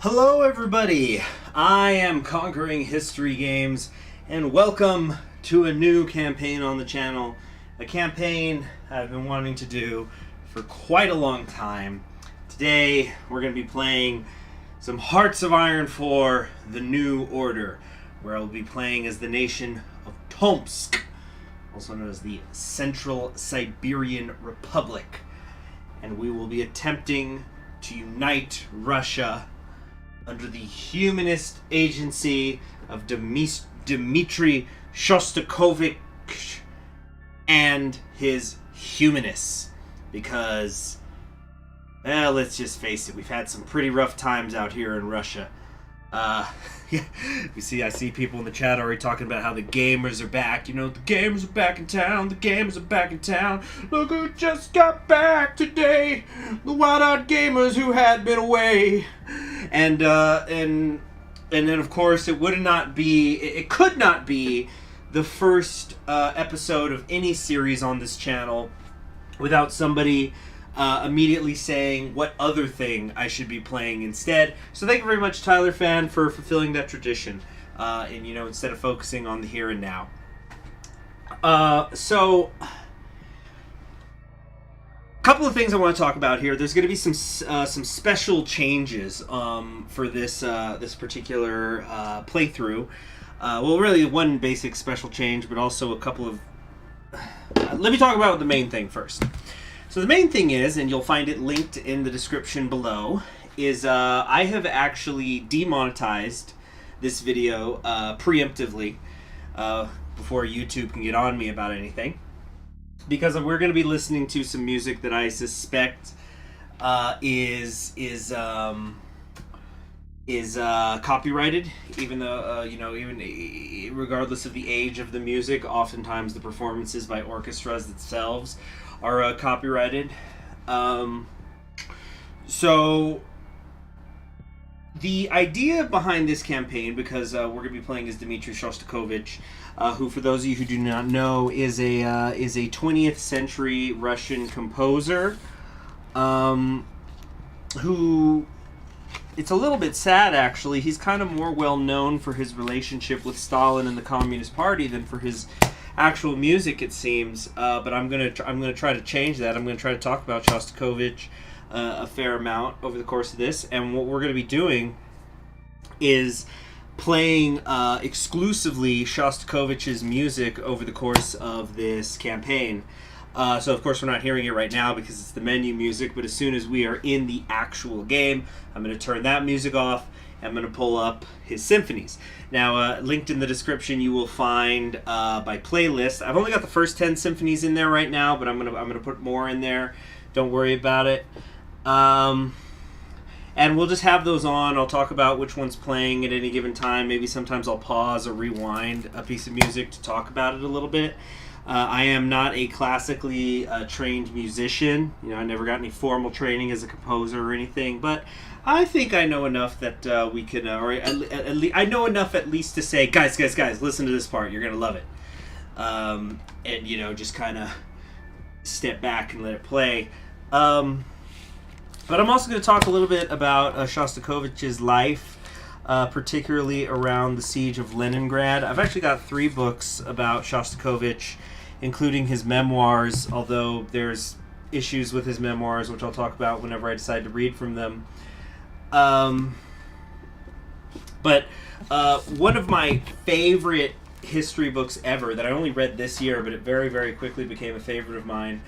Hello everybody, I am Conquering History Games, and welcome to a new campaign on the channel. A campaign I've been wanting to do for quite a long time. Today we're going to be playing some Hearts of Iron 4, The New Order, where I'll be playing as the nation of Tomsk, also known as the Central Siberian Republic. And we will be attempting to unite Russia under the humanist agency of Dmitry Shostakovich and his humanists. Because, well, let's just face it, we've had some pretty rough times out here in Russia. I see people in the chat already talking about how the gamers are back. You know, the gamers are back in town. The gamers are back in town. Look who just got back today. The wild-eyed gamers who had been away. And then of course it could not be the first episode of any series on this channel without somebody immediately saying what other thing I should be playing instead. So thank you very much, Tyler Fan, for fulfilling that tradition. And instead of focusing on the here and now. So a couple of things I want to talk about here. There's going to be some special changes for this particular playthrough. Well, really one basic special change, but also a couple of. Let me talk about the main thing first. So the main thing is, and you'll find it linked in the description below, is I have actually demonetized this video preemptively before YouTube can get on me about anything, because we're going to be listening to some music that I suspect is copyrighted, even though even regardless of the age of the music, oftentimes the performances by orchestras themselves are copyrighted. So the idea behind this campaign, because we're going to be playing as Dmitry Shostakovich, who, for those of you who do not know, is a 20th century Russian composer, who, it's a little bit sad actually, he's kind of more well known for his relationship with Stalin and the Communist Party than for his actual music, it seems. But I'm gonna try to change that. I'm gonna try to talk about Shostakovich a fair amount over the course of this, and what we're gonna be doing is playing exclusively Shostakovich's music over the course of this campaign. So of course we're not hearing it right now because it's the menu music, but as soon as we are in the actual game, I'm going to turn that music off. I'm going to pull up his symphonies. Now, linked in the description, you will find by playlist. I've only got the first 10 symphonies in there right now, but I'm gonna put more in there. Don't worry about it. And we'll just have those on. I'll talk about which one's playing at any given time. Maybe sometimes I'll pause or rewind a piece of music to talk about it a little bit. I am not a classically trained musician. I never got any formal training as a composer or anything, but I think I know enough that we can, or at least I know enough at least to say, guys, listen to this part. You're gonna love it, and just kind of step back and let it play. But I'm also going to talk a little bit about Shostakovich's life, particularly around the siege of Leningrad. I've actually got 3 books about Shostakovich, including his memoirs, although there's issues with his memoirs, which I'll talk about whenever I decide to read from them. But one of my favorite history books ever, that I only read this year, but it very, very quickly became a favorite of mine,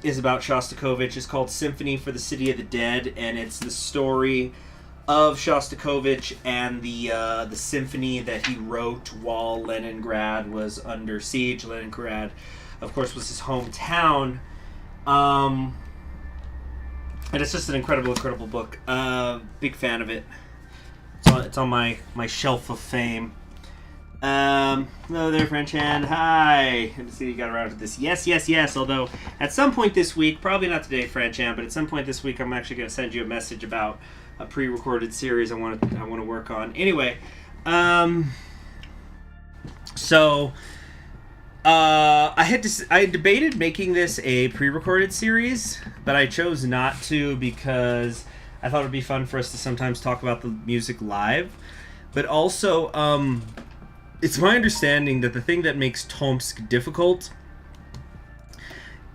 is about Shostakovich. It's called Symphony for the City of the Dead, and it's the story of Shostakovich and the symphony that he wrote while Leningrad was under siege. Leningrad, of course, was his hometown, and it's just an incredible book. Big fan of it. It's on my shelf of fame. Hello there, Frenchan. Hi. Good to see you got around to this. Yes. Although, at some point this week, probably not today, Frenchan, but at some point this week, I'm actually going to send you a message about a pre-recorded series I want to work on. Anyway, so I debated making this a pre-recorded series, but I chose not to because I thought it'd be fun for us to sometimes talk about the music live. But also, it's my understanding that the thing that makes Tomsk difficult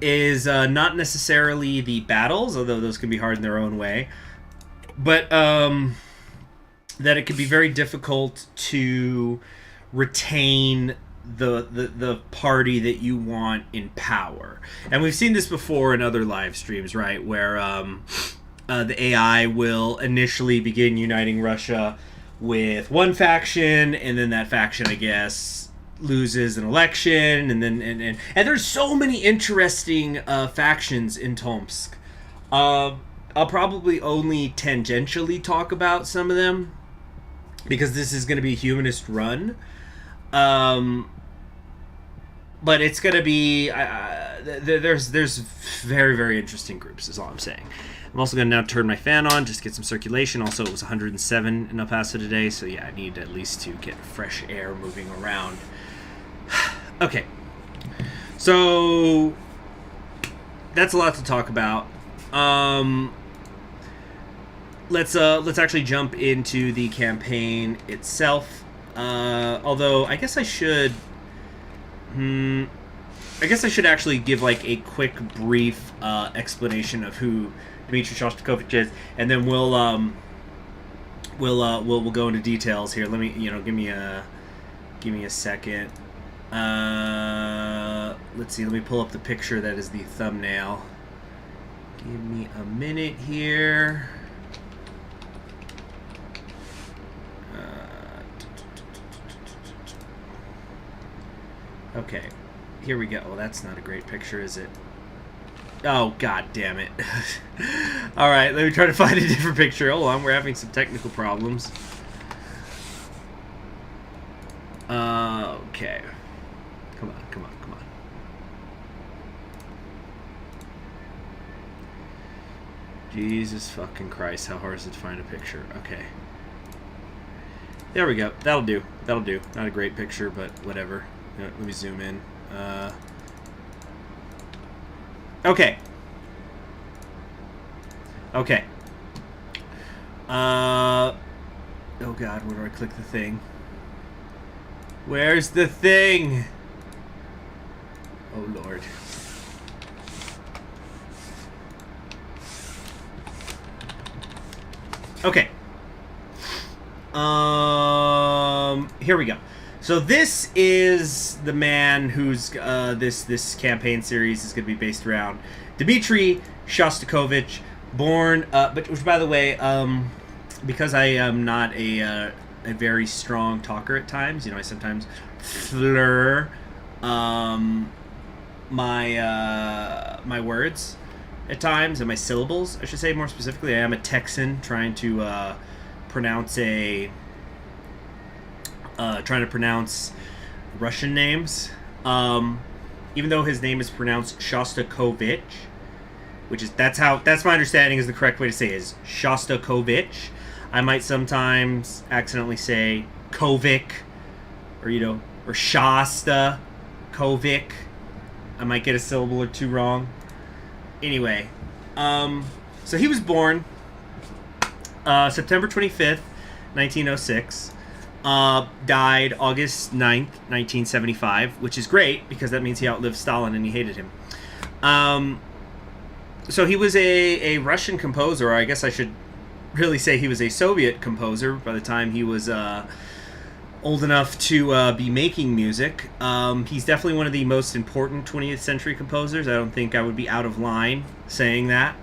is not necessarily the battles, although those can be hard in their own way, but that it can be very difficult to retain the party that you want in power. And we've seen this before in other live streams, right, where the AI will initially begin uniting Russia with one faction, and then that faction, I guess, loses an election, and then and there's so many interesting factions in Tomsk. I'll probably only tangentially talk about some of them because this is going to be a humanist run. But it's going to be there's very, very interesting groups is all I'm saying. I'm also going to now turn my fan on just to get some circulation. Also, it was 107 in El Paso today, so yeah, I need at least to get fresh air moving around. Okay, so that's a lot to talk about. Let's actually jump into the campaign itself. Although I guess I should actually give like a quick, brief explanation of who Dmitry Shostakovich is, and then we'll go into details here. Let me, give me a second. Let's see. Let me pull up the picture that is the thumbnail. Give me a minute here. Okay, here we go. Well, that's not a great picture, is it? Oh, god damn it. Alright, let me try to find a different picture. Hold on, we're having some technical problems. Okay. Come on. Jesus fucking Christ, how hard is it to find a picture? Okay. There we go. That'll do. Not a great picture, but whatever. Let me zoom in. Okay. Oh god, where do I click the thing? Where's the thing? Oh lord. Okay. Here we go. So this is the man who's this campaign series is going to be based around. Dmitry Shostakovich, born, which by the way, because I am not a very strong talker at times, I sometimes slur my words at times, and my syllables, I should say more specifically. I am a Texan trying to pronounce Russian names, even though his name is pronounced Shostakovich, that's my understanding is the correct way to say it is Shostakovich. I might sometimes accidentally say Kovic, or Shasta Kovic. I might get a syllable or two wrong. Anyway, so he was born September 25th, 1906. Died August 9th, 1975, which is great because that means he outlived Stalin and he hated him. So he was a Russian composer, or I guess I should really say he was a Soviet composer by the time he was old enough to be making music. He's definitely one of the most important 20th century composers. I don't think I would be out of line saying that.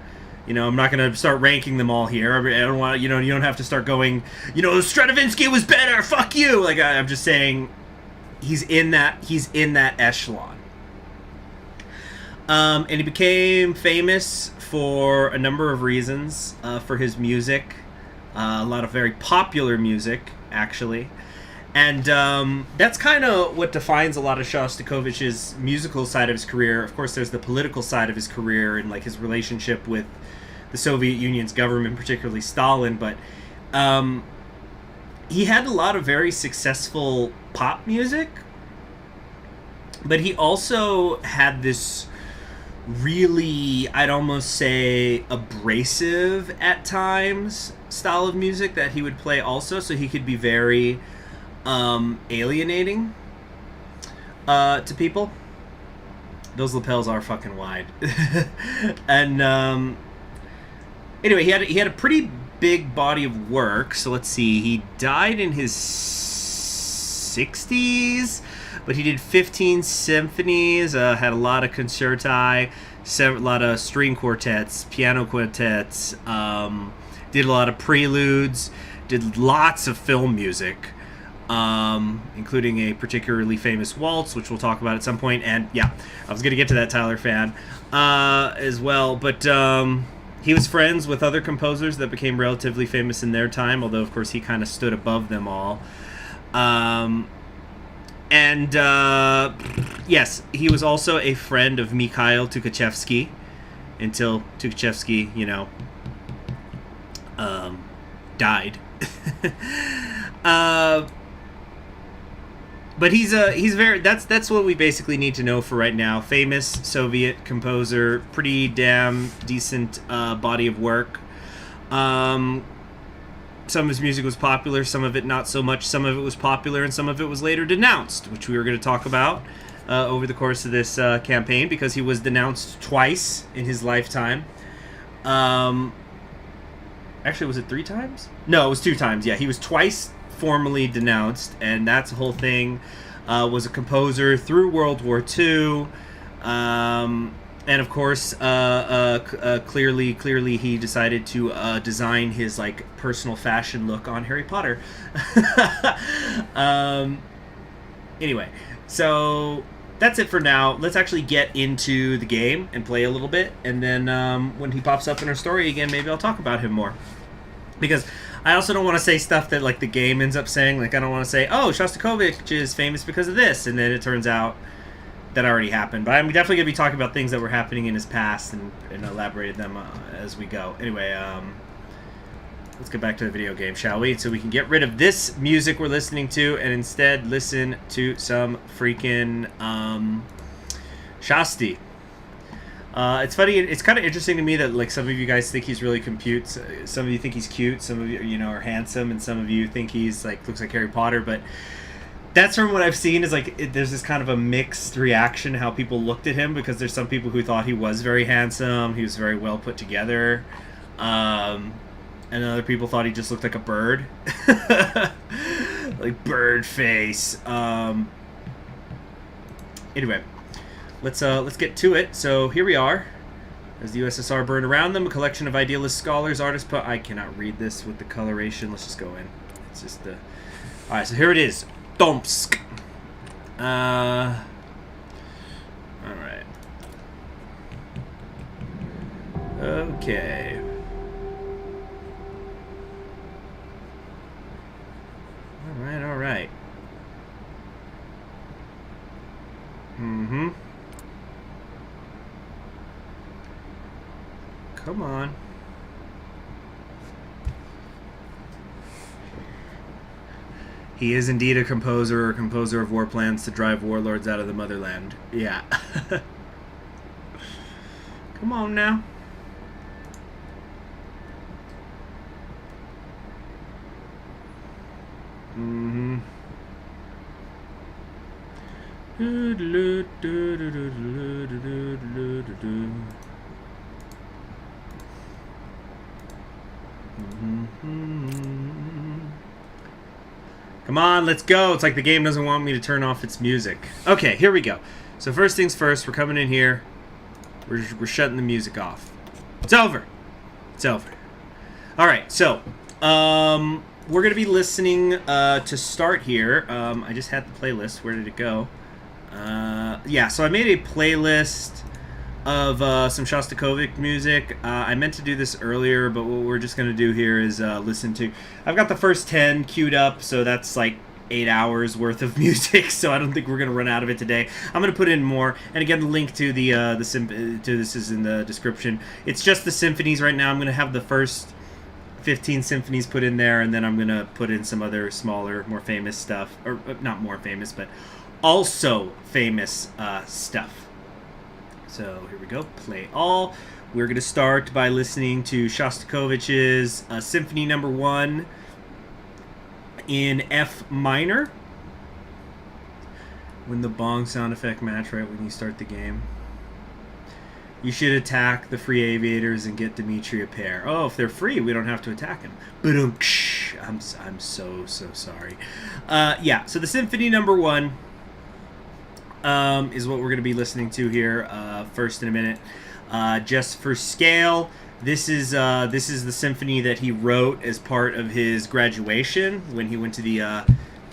I'm not going to start ranking them all here. I don't want, you don't have to start going, Stravinsky was better, fuck you! Like, I'm just saying, he's in that echelon. And he became famous for a number of reasons, for his music, a lot of very popular music, actually. And that's kind of what defines a lot of Shostakovich's musical side of his career. Of course, there's the political side of his career and like his relationship with the Soviet Union's government, particularly Stalin. But he had a lot of very successful pop music. But he also had this really, I'd almost say, abrasive at times style of music that he would play also, so he could be very alienating to people. Those lapels are fucking wide. And anyway, he had a pretty big body of work. So let's see, he died in his 60s, but he did 15 symphonies, had a lot of concerti, a lot of string quartets, piano quartets, did a lot of preludes, did lots of film music, including a particularly famous waltz, which we'll talk about at some point. And yeah, I was going to get to that Tyler fan as well, but he was friends with other composers that became relatively famous in their time, although of course he kind of stood above them all. Yes, he was also a friend of Mikhail Tukhachevsky until Tukhachevsky, died. But he's very, that's what we basically need to know for right now. Famous Soviet composer, pretty damn decent body of work. Some of his music was popular, some of it not so much. Some of it was popular, and some of it was later denounced, which we were going to talk about over the course of this campaign, because he was denounced twice in his lifetime. Actually, was it 3 times? No, it was 2 times. Yeah, he was twice formally denounced, and that's the whole thing. Was a composer through World War II. And of course, clearly he decided to design his personal fashion look on Harry Potter. Anyway, so that's it for now. Let's actually get into the game and play a little bit, and then when he pops up in our story again, maybe I'll talk about him more. Because I also don't want to say stuff that the game ends up saying. I don't want to say, oh, Shostakovich is famous because of this, and then it turns out that already happened. But I'm definitely going to be talking about things that were happening in his past and elaborated them as we go. Anyway, let's get back to the video game, shall we? So we can get rid of this music we're listening to and instead listen to some freaking Shasti. It's funny, it's kind of interesting to me that some of you guys think he's really cute. Some of you think he's cute, some of you are handsome, and some of you think he's looks like Harry Potter, but that's from what I've seen is there's this kind of a mixed reaction how people looked at him, because there's some people who thought he was very handsome, he was very well put together, and other people thought he just looked like a bird. Bird face. Anyway, let's get to it. So here we are. As the USSR burned around them, a collection of idealist scholars, artists, I cannot read this with the coloration. Let's just go in. It's just the... Alright, so here it is. Tomsk. Alright. Okay. Alright. Mm-hmm. Come on. He is indeed a composer of war plans to drive warlords out of the motherland. Yeah. Come on now. Mm-hmm. Come on, let's go. It's like the game doesn't want me to turn off its music. Okay, here we go. So first things first, we're coming in here. We're shutting the music off. It's over. It's over. Alright, so we're going to be listening to start here. I just had the playlist. Where did it go? Yeah, so I made a playlist of some Shostakovich music. I meant to do this earlier, but what we're just going to do here is listen to... I've got the first 10 queued up, so that's 8 hours worth of music, so I don't think we're going to run out of it today. I'm going to put in more, and again, the link to to this is in the description. It's just the symphonies right now. I'm going to have the first 15 symphonies put in there, and then I'm going to put in some other smaller, more famous stuff. Or not more famous, but also famous stuff. So here we go. Play all. We're going to start by listening to Shostakovich's Symphony Number 1 in F minor. When the bong sound effect match right when you start the game. You should attack the free aviators and get Dmitri a pair. Oh, if they're free, we don't have to attack him. I'm so sorry. Yeah, so the Symphony Number 1 is what we're going to be listening to here first in a minute. Just for scale, this is the symphony that he wrote as part of his graduation when he went to the, I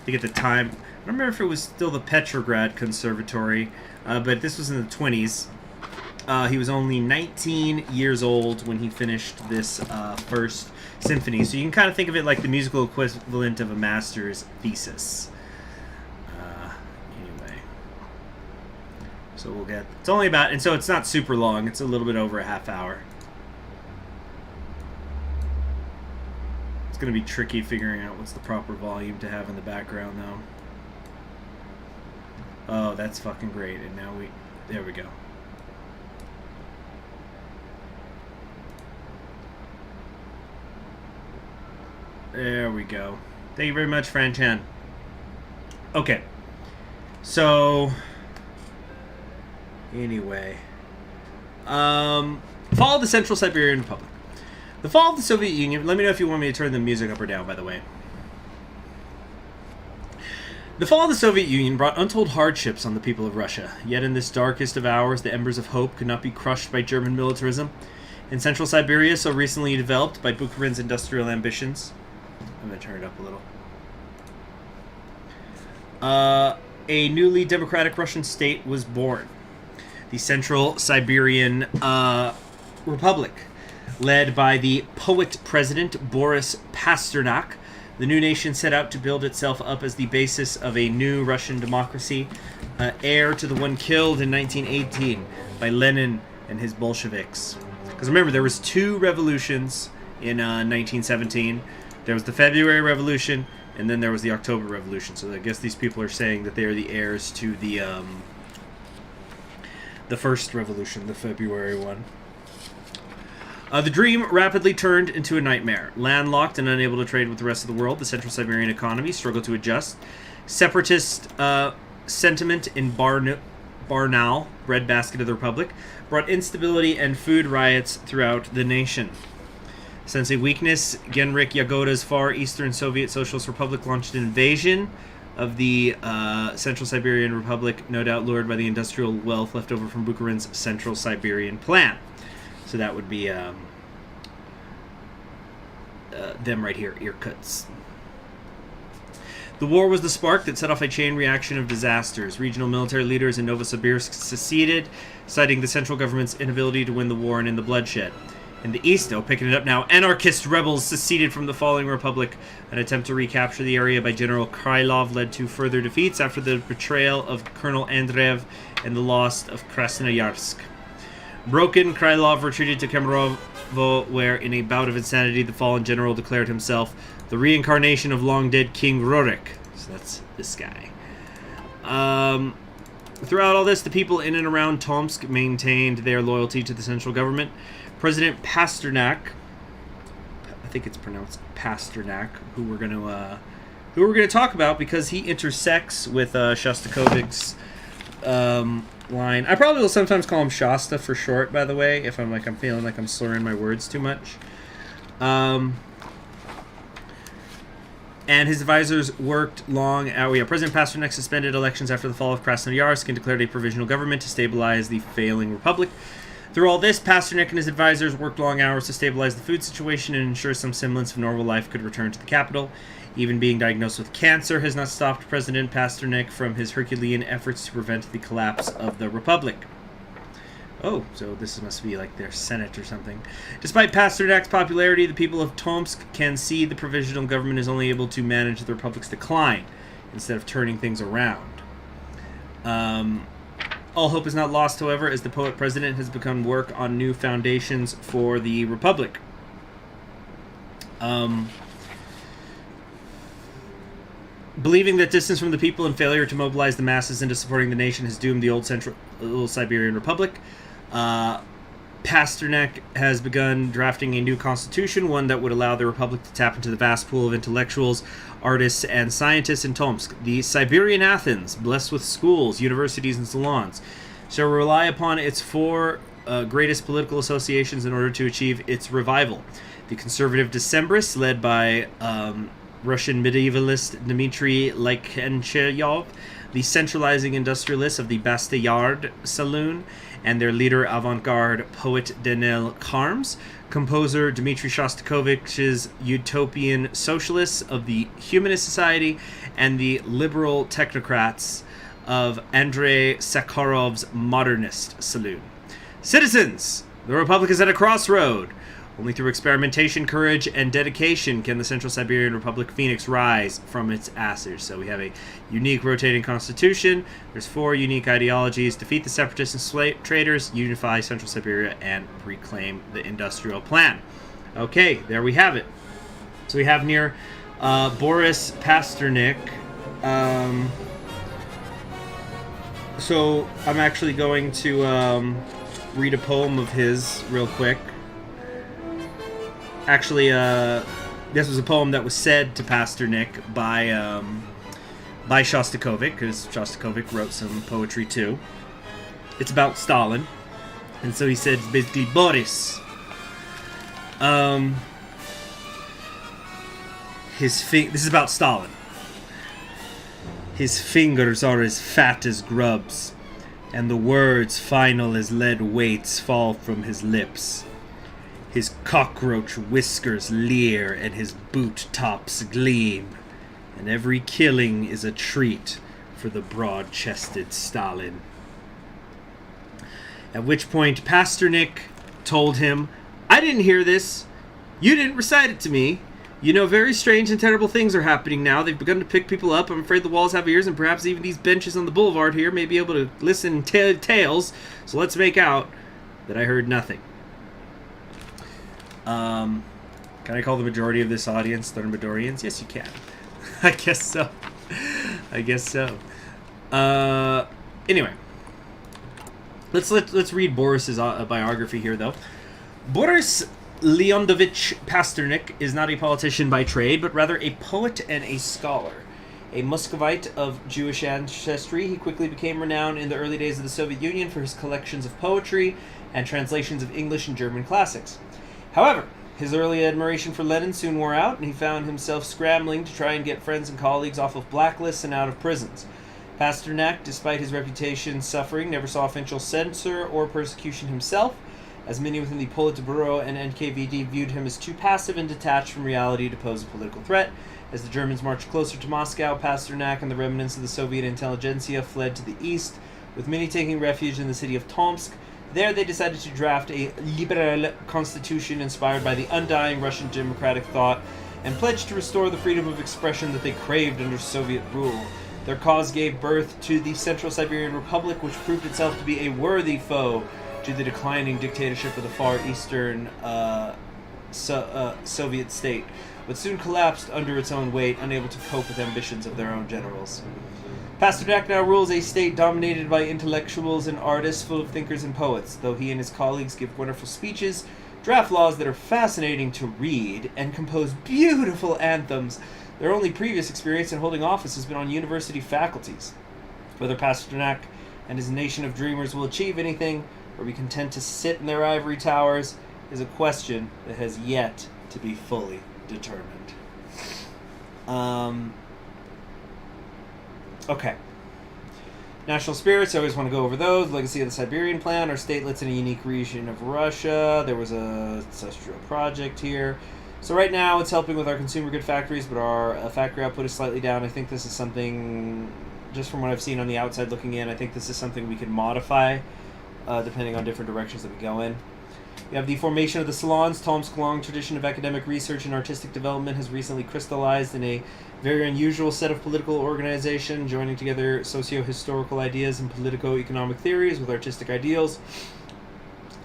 think at the time, I don't remember if it was still the Petrograd Conservatory, but this was in the 20s. He was only 19 years old when he finished this first symphony. So you can kind of think of it like the musical equivalent of a master's thesis. Anyway. So we'll get... It's only about... And so it's not super long. It's a little bit over a half hour. It's going to be tricky figuring out what's the proper volume to have in the background, though. Oh, that's fucking great. And now we... There we go. There we go. Thank you very much, Fran Chan. Okay. So, anyway. Fall of the Central Siberian Republic. The fall of the Soviet Union... Let me know if you want me to turn the music up or down, by the way. The fall of the Soviet Union brought untold hardships on the people of Russia. Yet in this darkest of hours, the embers of hope could not be crushed by German militarism. In Central Siberia, so recently developed by Bukharin's industrial ambitions... I'm going to turn it up a little. A newly democratic Russian state was born. The Central Siberian Republic, led by the poet-president Boris Pasternak. The new nation set out to build itself up as the basis of a new Russian democracy, heir to the one killed in 1918 by Lenin and his Bolsheviks. Because remember, there was 2 revolutions in 1917. There was the February Revolution, and then there was the October Revolution. So I guess these people are saying that they are the heirs to the first revolution, the February one. The dream rapidly turned into a nightmare. Landlocked and unable to trade with the rest of the world, the Central Siberian economy struggled to adjust. Separatist sentiment in Barnaul, breadbasket of the Republic, brought instability and food riots throughout the nation. Sensing weakness, Genrikh Yagoda's Far Eastern Soviet Socialist Republic launched an invasion of the Central Siberian Republic, no doubt lured by the industrial wealth left over from Bukharin's Central Siberian plan. So that would be them right here, Irkutsk. The war was the spark that set off a chain reaction of disasters. Regional military leaders in Novosibirsk seceded, citing the central government's inability to win the war and end the bloodshed. In the east, though, picking it up now, anarchist rebels seceded from the falling republic. An attempt to recapture the area by General Krylov led to further defeats after the betrayal of Colonel Andreev and the loss of Krasnoyarsk. Broken, Krylov retreated to Kemerovo, where, in a bout of insanity, the fallen general declared himself the reincarnation of long-dead King Rurik. So that's this guy. Throughout all this, the people in and around Tomsk maintained their loyalty to the central government. President Pasternak, I think it's pronounced Pasternak, who we're going to talk about because he intersects with Shostakovich's line. I probably will sometimes call him Shasta for short, by the way, if I'm feeling like I'm slurring my words too much. And his advisors worked long. President Pasternak suspended elections after the fall of Krasnoyarsk and declared a provisional government to stabilize the failing republic. Through all this, Pasternak and his advisors worked long hours to stabilize the food situation and ensure some semblance of normal life could return to the capital. Even being diagnosed with cancer has not stopped President Pasternak from his Herculean efforts to prevent the collapse of the republic. Oh, so this must be like their Senate or something. Despite Pasternak's popularity, the people of Tomsk can see the provisional government is only able to manage the republic's decline instead of turning things around. All hope is not lost, however, as the poet-president has begun work on new foundations for the republic. Believing that distance from the people and failure to mobilize the masses into supporting the nation has doomed the old Central Siberian Republic. Pasternak has begun drafting a new constitution, one that would allow the Republic to tap into the vast pool of intellectuals, artists, and scientists in Tomsk. The Siberian Athens, blessed with schools, universities, and salons, shall rely upon its four greatest political associations in order to achieve its revival. The conservative Decembrists, led by Russian medievalist Dmitry Lykenchayov, the centralizing industrialists of the Bastillard Saloon, and their leader, avant-garde poet Danil Karms, composer Dmitry Shostakovich's utopian socialists of the Humanist Society, and the liberal technocrats of Andrei Sakharov's modernist saloon. Citizens, the Republic is at a crossroad. Only through experimentation, courage, and dedication can the Central Siberian Republic Phoenix rise from its ashes. So we have a unique rotating constitution. There's 4 unique ideologies: defeat the separatists and traitors, unify Central Siberia, and reclaim the industrial plan. Okay, there we have it. So we have near Boris Pasternak. So I'm actually going to read a poem of his real quick. Actually, this was a poem that was said to Pasternak by Shostakovich, because Shostakovich wrote some poetry too. It's about Stalin, and so he said basically, Boris, this is about Stalin. His fingers are as fat as grubs, and the words final as lead weights fall from his lips. His cockroach whiskers leer, and his boot tops gleam, and every killing is a treat for the broad-chested Stalin. At which point Pasternak told him, I didn't hear this. You didn't recite it to me. You know, very strange and terrible things are happening now. They've begun to pick people up. I'm afraid the walls have ears, and perhaps even these benches on the boulevard here may be able to listen to tales. So let's make out that I heard nothing. Can I call the majority of this audience Thermidorians? Yes, you can. I guess so. Anyway, let's read Boris's biography here, though. Boris Leonidovich Pasternak is not a politician by trade, but rather a poet and a scholar. A Muscovite of Jewish ancestry, he quickly became renowned in the early days of the Soviet Union for his collections of poetry and translations of English and German classics. However, his early admiration for Lenin soon wore out, and he found himself scrambling to try and get friends and colleagues off of blacklists and out of prisons. Pasternak, despite his reputation suffering, never saw offensive censor or persecution himself, as many within the Politburo and NKVD viewed him as too passive and detached from reality to pose a political threat. As the Germans marched closer to Moscow, Pasternak and the remnants of the Soviet intelligentsia fled to the east, with many taking refuge in the city of Tomsk. There they decided to draft a liberal constitution inspired by the undying Russian democratic thought and pledged to restore the freedom of expression that they craved under Soviet rule. Their cause gave birth to the Central Siberian Republic, which proved itself to be a worthy foe to the declining dictatorship of the far eastern Soviet state, but soon collapsed under its own weight, unable to cope with ambitions of their own generals. Pasternak now rules a state dominated by intellectuals and artists full of thinkers and poets. Though he and his colleagues give wonderful speeches, draft laws that are fascinating to read, and compose beautiful anthems, their only previous experience in holding office has been on university faculties. Whether Pasternak and his nation of dreamers will achieve anything, or be content to sit in their ivory towers, is a question that has yet to be fully determined. Okay. National spirits, I always want to go over those. Legacy of the Siberian Plan. Our statelets in a unique region of Russia. There was a industrial project here. So right now it's helping with our consumer good factories, but our factory output is slightly down. I think this is something, just from what I've seen on the outside looking in, I think this is something we can modify depending on different directions that we go in. We have the formation of the salons. Tomsk's long tradition of academic research and artistic development has recently crystallized in a very unusual set of political organization, joining together socio-historical ideas and politico-economic theories with artistic ideals.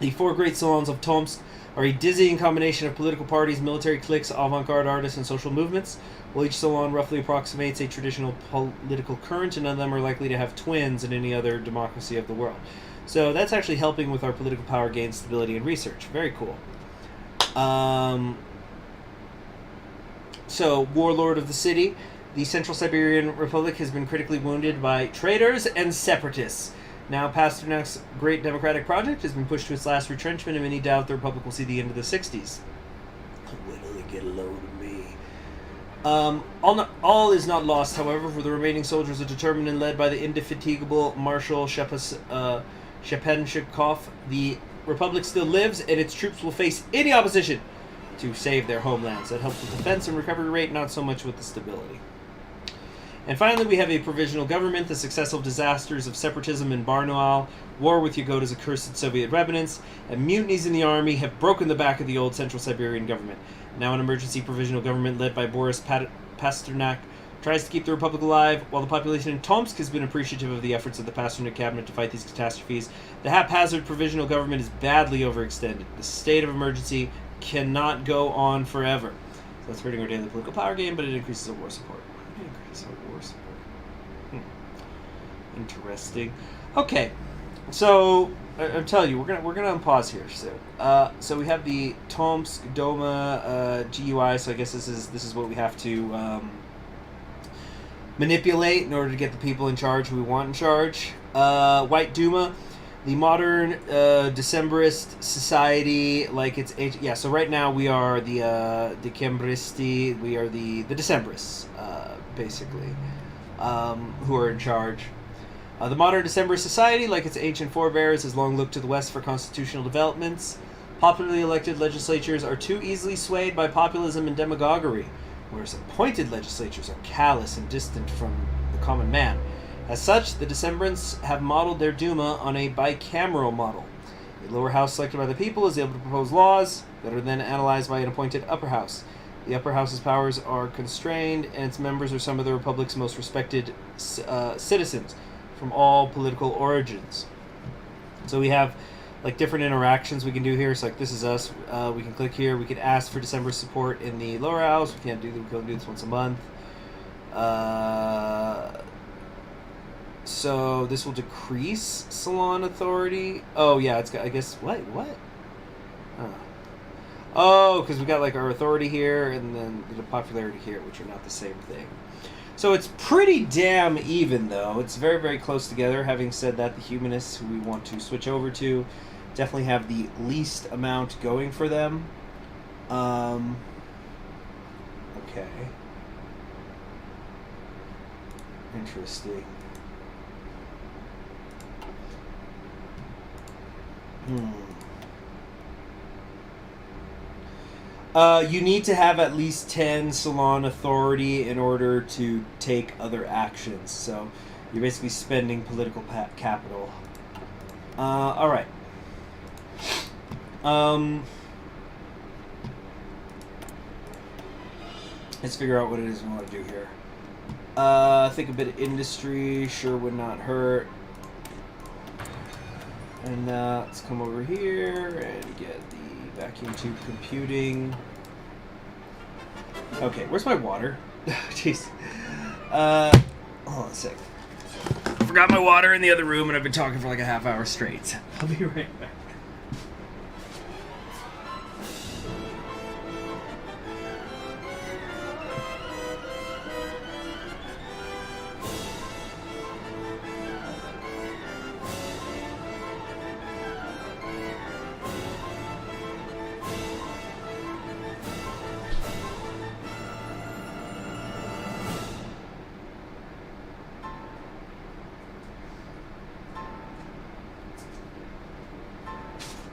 The 4 great salons of Tomsk are a dizzying combination of political parties, military cliques, avant-garde artists, and social movements. While each salon roughly approximates a traditional political current, and none of them are likely to have twins in any other democracy of the world. So that's actually helping with our political power gain, stability, and research. Very cool. So, warlord of the city, the Central Siberian Republic has been critically wounded by traitors and separatists. Now, Pasternak's great democratic project has been pushed to its last retrenchment, and many doubt the Republic will see the end of the 60s. Wait till they get a load of me. All is not lost, however, for the remaining soldiers are determined and led by the indefatigable Marshal Shepenshikov. The Republic still lives, and its troops will face any opposition to save their homelands. That helps with defense and recovery rate, not so much with the stability. And finally, we have a provisional government. The successive disasters of separatism in Barnaul, war with Yagoda's accursed Soviet remnants, and mutinies in the army have broken the back of the old Central Siberian government. Now an emergency provisional government led by Boris Pasternak tries to keep the Republic alive. While the population in Tomsk has been appreciative of the efforts of the Pasternak cabinet to fight these catastrophes, the haphazard provisional government is badly overextended. The state of emergency cannot go on forever. So that's hurting our daily political power game, but it increases our war support. Interesting. Okay, so I'm telling you, we're gonna unpause here soon. So we have the Tomsk Doma GUI. So I guess this is what we have to manipulate in order to get the people in charge who we want in charge. White Duma, the modern Decembrist society, like it's yeah. So right now we are the Decembristi. We are the Decembrists, basically, who are in charge. The modern Decembrist society, like its ancient forebears, has long looked to the West for constitutional developments. Popularly elected legislatures are too easily swayed by populism and demagoguery, whereas appointed legislatures are callous and distant from the common man. As such, the Decembrists have modeled their Duma on a bicameral model. A lower house selected by the people is able to propose laws that are then analyzed by an appointed upper house. The upper house's powers are constrained, and its members are some of the Republic's most respected citizens from all political origins. So we have like different interactions we can do here. So like this is us. We can click here. We can ask for December support in the lower house. We can do this once a month. So this will decrease salon authority. Oh yeah, it's got. I guess what? Oh, because we got like our authority here and then the popularity here, which are not the same thing. So it's pretty damn even, though. It's very, very close together. Having said that, the humanists who we want to switch over to definitely have the least amount going for them. Okay. Interesting. You need to have at least 10 salon authority in order to take other actions. So you're basically spending political capital. All right. Let's figure out what it is we want to do here. I think a bit of industry sure would not hurt. And let's come over here and get the vacuum tube computing. Okay, where's my water? Jeez. Hold on a sec. I forgot my water in the other room and I've been talking for like a half hour straight. I'll be right back.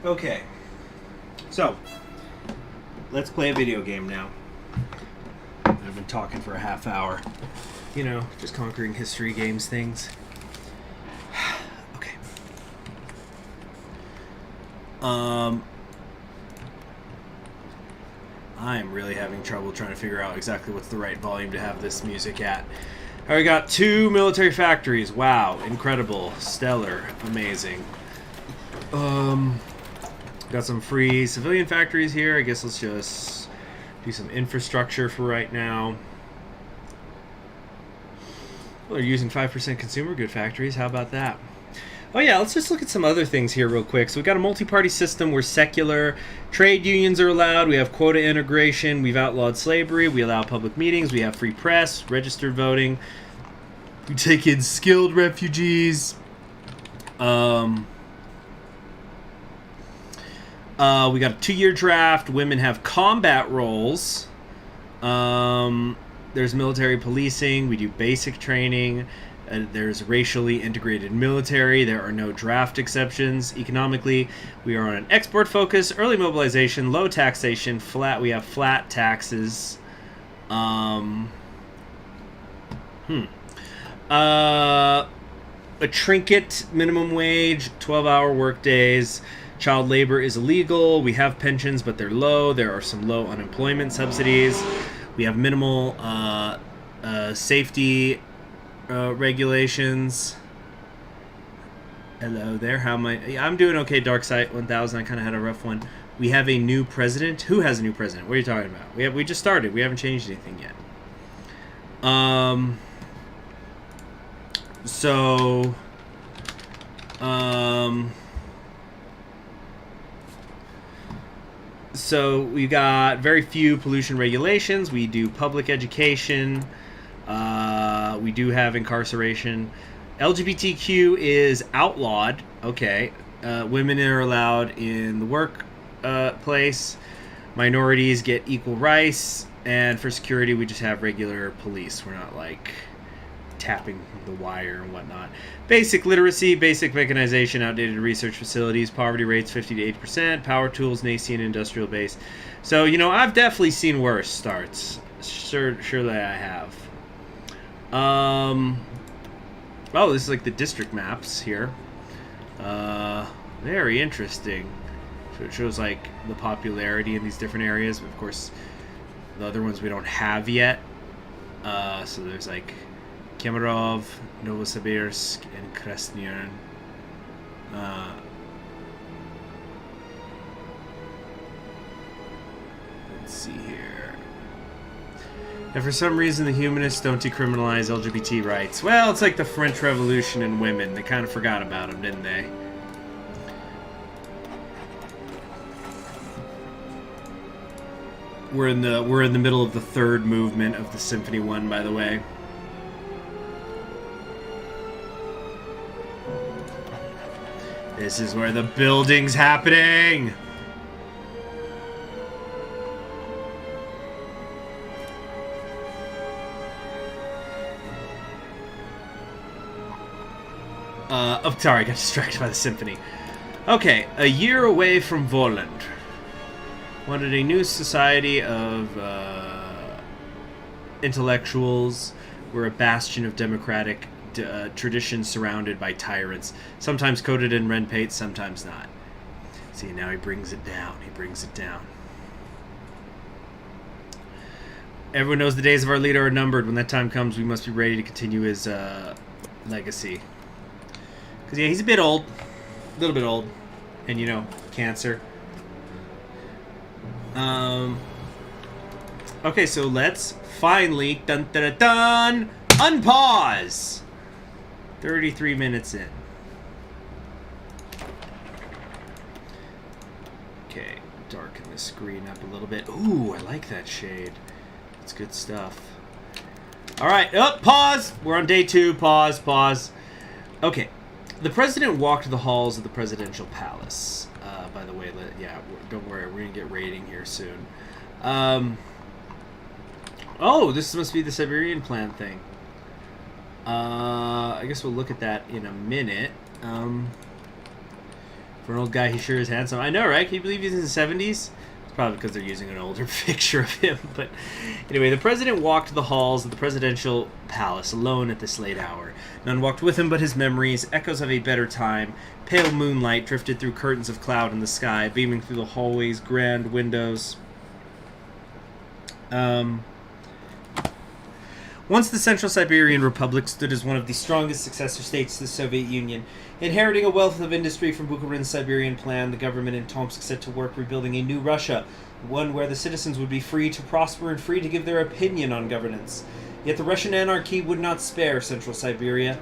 Okay, so let's play a video game now. I've been talking for a half hour. You know, just conquering history games things. Okay. I'm really having trouble trying to figure out exactly what's the right volume to have this music at. I already got 2 military factories. Wow, incredible, stellar, amazing. Got some free civilian factories here. I guess let's just do some infrastructure for right now. Well, they're using 5% consumer good factories. How about that? Oh yeah, let's just look at some other things here real quick. So we've got a multi-party system. We're secular. Trade unions are allowed. We have quota integration. We've outlawed slavery. We allow public meetings. We have free press, registered voting. We take in skilled refugees. We got a 2-year draft. Women have combat roles. There's military policing. We do basic training. There's racially integrated military. There are no draft exceptions. Economically, we are on an export focus, early mobilization, low taxation, flat. We have flat taxes. A trinket minimum wage, 12-hour work days. Child labor is illegal. We have pensions, but they're low. There are some low unemployment subsidies. We have minimal safety regulations. Hello there. How am I? I'm doing okay, Darksight 1000. I kind of had a rough one. We have a new president. Who has a new president? What are you talking about? We just started. We haven't changed anything yet. So we got very few pollution regulations. We do public education. We do have incarceration. LGBTQ is outlawed. Okay. Women are allowed in the workplace. Minorities get equal rights. And for security, we just have regular police. We're not like tapping the wire and whatnot. Basic literacy, basic mechanization, outdated research facilities, poverty rates 50 to 80%, power tools, nascent industrial base. So, I've definitely seen worse starts. Surely I have. Oh, this is like the district maps here. Very interesting. So it shows like the popularity in these different areas. But of course, the other ones we don't have yet. So there's like Kemerov, Novosibirsk, and Krasnoyarsk. Let's see here. And for some reason, the humanists don't decriminalize LGBT rights. Well, it's like the French Revolution and women. They kind of forgot about them, didn't they? We're in the middle of the third movement of the Symphony 1, by the way. This is where the building's happening. Oh, sorry, I got distracted by the symphony. Okay, a year away from Voland. Wanted a new society of intellectuals. We're a bastion of democratic tradition surrounded by tyrants. Sometimes coated in red paint, sometimes not. See, now he brings it down. He brings it down. Everyone knows the days of our leader are numbered. When that time comes, we must be ready to continue his legacy. Because, yeah, he's a bit old. A little bit old. And, cancer. Okay, so let's finally, unpause! 33 minutes in. Okay, darken the screen up a little bit. Ooh, I like that shade. That's good stuff. Alright, pause! We're on day 2, pause. Okay, the president walked the halls of the presidential palace. By the way, don't worry, we're going to get rating here soon. Oh, this must be the Siberian plan thing. I guess we'll look at that in a minute. For an old guy, he sure is handsome. I know, right? Can you believe he's in the 70s? It's probably because they're using an older picture of him. But anyway, the president walked the halls of the presidential palace alone at this late hour. None walked with him but his memories, echoes of a better time. Pale moonlight drifted through curtains of cloud in the sky, beaming through the hallway's grand windows. Once the Central Siberian Republic stood as one of the strongest successor states to the Soviet Union. Inheriting a wealth of industry from Bukharin's Siberian plan, the government in Tomsk set to work rebuilding a new Russia, one where the citizens would be free to prosper and free to give their opinion on governance. Yet the Russian anarchy would not spare Central Siberia.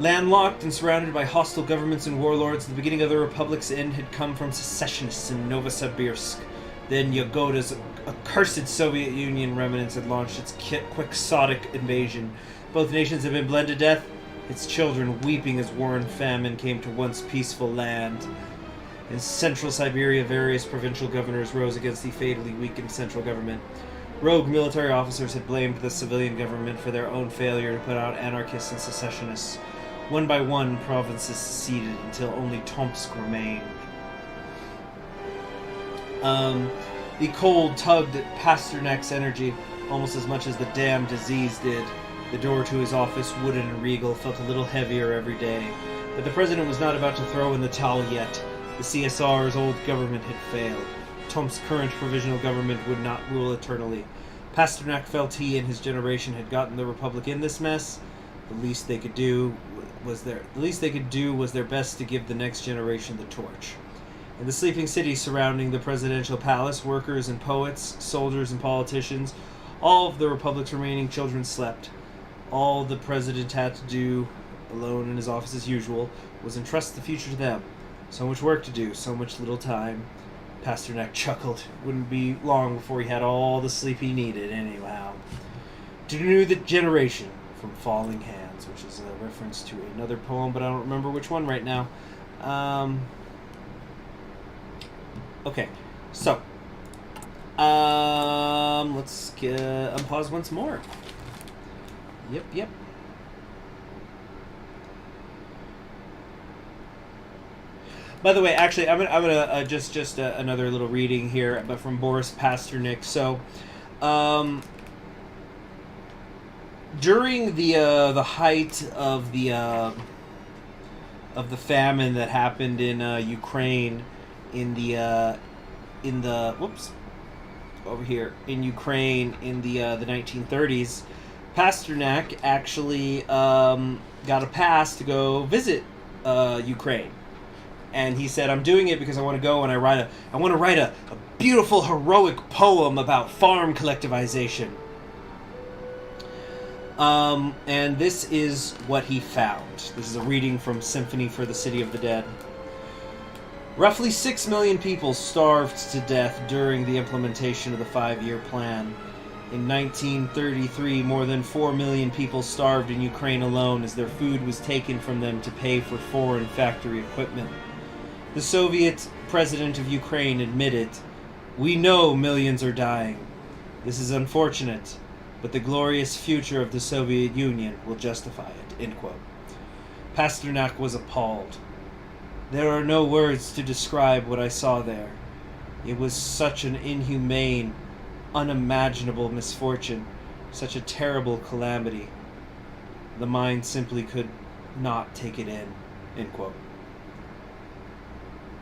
Landlocked and surrounded by hostile governments and warlords, the beginning of the Republic's end had come from secessionists in Novosibirsk. Then Yagoda's accursed Soviet Union remnants had launched its quixotic invasion. Both nations had been bled to death, its children weeping as war and famine came to once peaceful land. In central Siberia, various provincial governors rose against the fatally weakened central government. Rogue military officers had blamed the civilian government for their own failure to put out anarchists and secessionists. One by one, provinces seceded until only Tomsk remained. The cold tugged at Pasternak's energy almost as much as the damn disease did. The door to his office, wooden and regal, felt a little heavier every day. But the president was not about to throw in the towel yet. The CSR's old government had failed. Tomsk's current provisional government would not rule eternally. Pasternak felt he and his generation had gotten the Republic in this mess. The least they could do was their best to give the next generation the torch. In the sleeping city surrounding the presidential palace, workers and poets, soldiers and politicians, all of the Republic's remaining children slept. All the president had to do, alone in his office as usual, was entrust the future to them. So much work to do, so much little time. Pasternak chuckled. It wouldn't be long before he had all the sleep he needed, anyhow. To renew the generation from falling hands, which is a reference to another poem, but I don't remember which one right now. Okay, so let's unpause once more. Yep. By the way, actually, I'm gonna just another little reading here, but from Boris Pasternak. So, during the height of the famine that happened in Ukraine in the Ukraine in the 1930s, Pasternak actually got a pass to go visit Ukraine. And he said, "I'm doing it because I want to go and I want to write a beautiful heroic poem about farm collectivization." And this is what he found. This is a reading from Symphony for the City of the Dead. Roughly 6 million people starved to death during the implementation of the 5-year plan. In 1933, more than 4 million people starved in Ukraine alone as their food was taken from them to pay for foreign factory equipment. The Soviet president of Ukraine admitted, "We know millions are dying. This is unfortunate, but the glorious future of the Soviet Union will justify it." End quote. Pasternak was appalled. "There are no words to describe what I saw there. It was such an inhumane, unimaginable misfortune, such a terrible calamity. The mind simply could not take it in." End quote.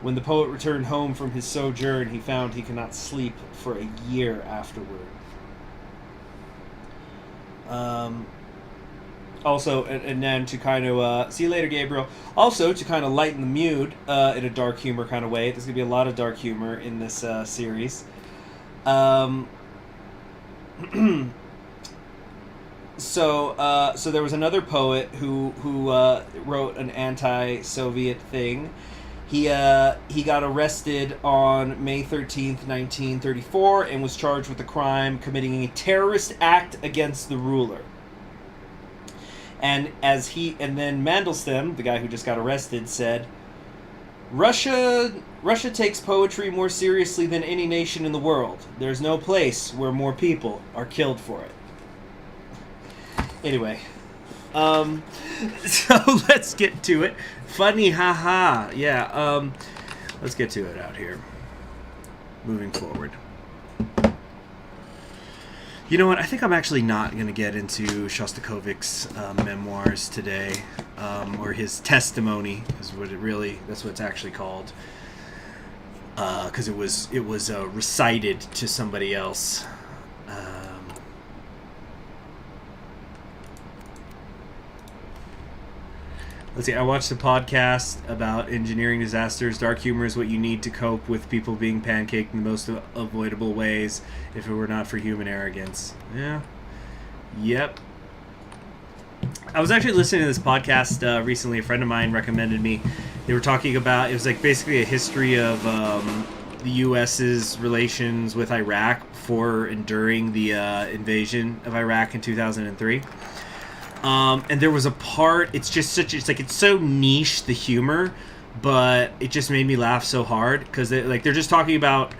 When the poet returned home from his sojourn, he found he could not sleep for a year afterward. Also, and then to kind of see you later, Gabriel. Also, to kind of lighten the mood in a dark humor kind of way. There's gonna be a lot of dark humor in this series. So there was another poet who wrote an anti-Soviet thing. He got arrested on May 13th, 1934, and was charged with the crime committing a terrorist act against the ruler. And then Mandelstam, the guy who just got arrested, said, Russia takes poetry more seriously than any nation in the world. There's no place where more people are killed for it. Anyway, so let's get to it. Funny, haha. Yeah, let's get to it out here. Moving forward. You know what? I think I'm actually not going to get into Shostakovich's memoirs today, or his testimony is what that's what it's actually called, because it was recited to somebody else. Let's see, I watched a podcast about engineering disasters. Dark humor is what you need to cope with people being pancaked in the most avoidable ways if it were not for human arrogance. Yeah. Yep. I was actually listening to this podcast recently. A friend of mine recommended me. They were talking about, it was like basically a history of the U.S.'s relations with Iraq before and during the invasion of Iraq in 2003. And there was a part, it's so niche, the humor, but it just made me laugh so hard because they're just talking about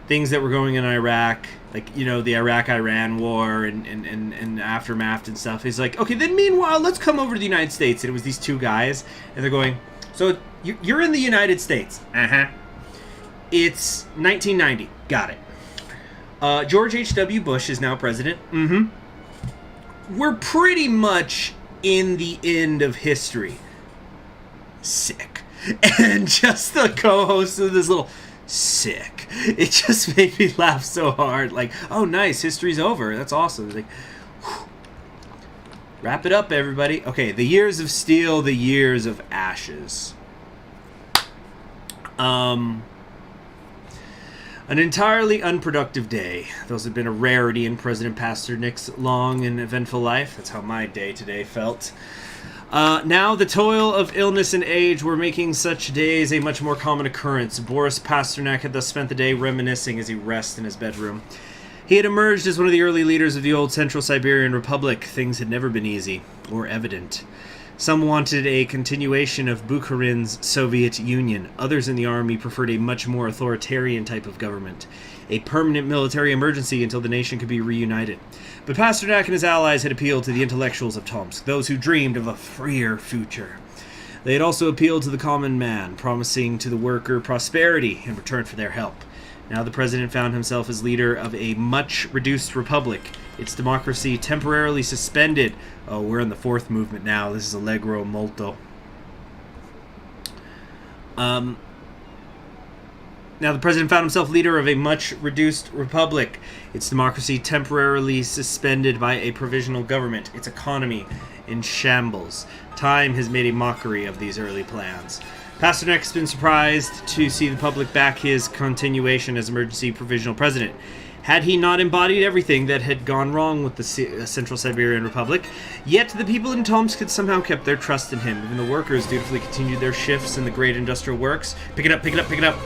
things that were going in Iraq, like, you know, the Iraq-Iran war and aftermath and stuff. He's like, okay, then meanwhile, let's come over to the United States. And it was these two guys, and they're going, so you're in the United States. Uh-huh. It's 1990. Got it. George H.W. Bush is now president. Mm-hmm. We're pretty much in the end of history. Sick. And just the co-host of this little... Sick. It just made me laugh so hard. Like, oh, nice, history's over. That's awesome. Like, whew. Wrap it up, everybody. Okay, the years of steel, the years of ashes. An entirely unproductive day. Those have been a rarity in President Pasternak's long and eventful life. That's how my day today felt. Now the toil of illness and age were making such days a much more common occurrence. Boris Pasternak had thus spent the day reminiscing as he rested in his bedroom. He had emerged as one of the early leaders of the old Central Siberian Republic. Things had never been easy or evident. Some wanted a continuation of Bukharin's Soviet Union. Others in the army preferred a much more authoritarian type of government, a permanent military emergency until the nation could be reunited. But Pasternak and his allies had appealed to the intellectuals of Tomsk, those who dreamed of a freer future. They had also appealed to the common man, promising to the worker prosperity in return for their help. Now the president found himself as leader of a much-reduced republic, its democracy temporarily suspended. Oh, we're in the fourth movement now. This is Allegro Molto. Now the president found himself leader of a much-reduced republic, its democracy temporarily suspended by a provisional government, its economy in shambles. Time has made a mockery of these early plans. Pasternak's been surprised to see the public back his continuation as emergency provisional president. Had he not embodied everything that had gone wrong with the Central Siberian Republic, yet the people in Tomsk had somehow kept their trust in him. Even the workers dutifully continued their shifts in the great industrial works. Pick it up, pick it up, pick it up.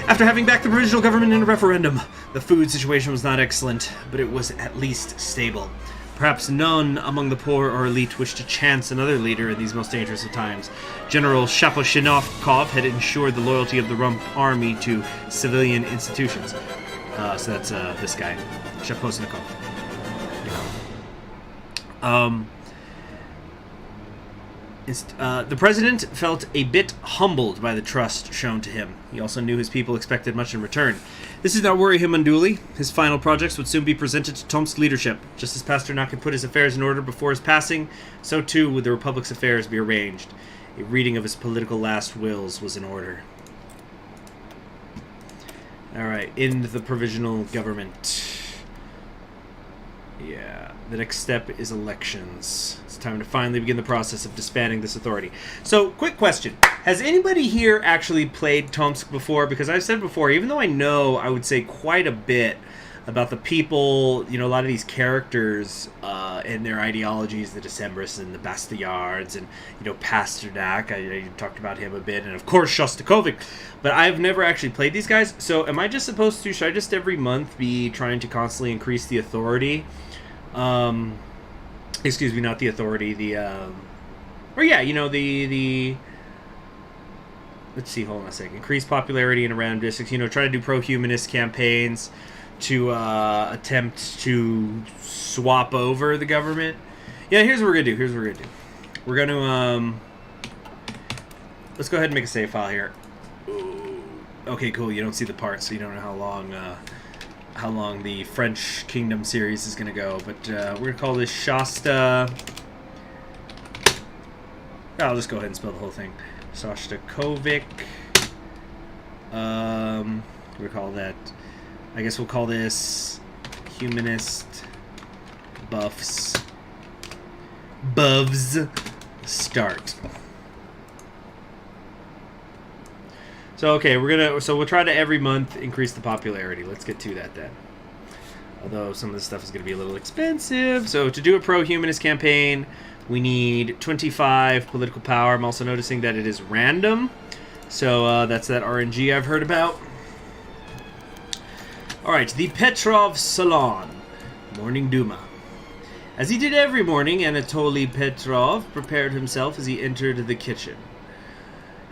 After having backed the provisional government in a referendum, the food situation was not excellent, but it was at least stable. Perhaps none among the poor or elite wished to chance another leader in these most dangerous of times. General Shaposhinovkov had ensured the loyalty of the rump army to civilian institutions. So that's this guy, Shaposnikov. The president felt a bit humbled by the trust shown to him. He also knew his people expected much in return. This did not worry him unduly. His final projects would soon be presented to Tomsk leadership. Just as Pasternak had put his affairs in order before his passing, so too would the Republic's affairs be arranged. A reading of his political last wills was in order. Alright, in the provisional government. Yeah, the next step is elections. It's time to finally begin the process of disbanding this authority. So, quick question. Has anybody here actually played Tomsk before? Because I've said before, even though I know, I would say quite a bit about the people, you know, a lot of these characters and their ideologies, the Decembrists and the Bastillards and, you know, Pasternak, I talked about him a bit, and of course Shostakovich, but I've never actually played these guys, so am I just supposed to, should I just every month be trying to constantly increase the authority? Excuse me, not the authority, the, or yeah, you know, the let's see, hold on a second, increase popularity in random districts, you know, try to do pro-humanist campaigns, to attempt to swap over the government. Yeah, here's what we're gonna do. We're gonna let's go ahead and make a save file here. Okay, cool. You don't see the parts, so you don't know how long the French Kingdom series is gonna go. But we're gonna call this Shasta. I'll just go ahead and spell the whole thing. Shostakovich. We'll call that. I guess we'll call this Humanist Buvs Start. So okay, we'll try to every month increase the popularity. Let's get to that then. Although some of this stuff is going to be a little expensive. So to do a pro-humanist campaign, We need 25 political power. I'm also noticing that it is random. So that's that RNG I've heard about. Alright, the Petrov Salon. Morning Duma. As he did every morning, Anatoly Petrov prepared himself as he entered the kitchen.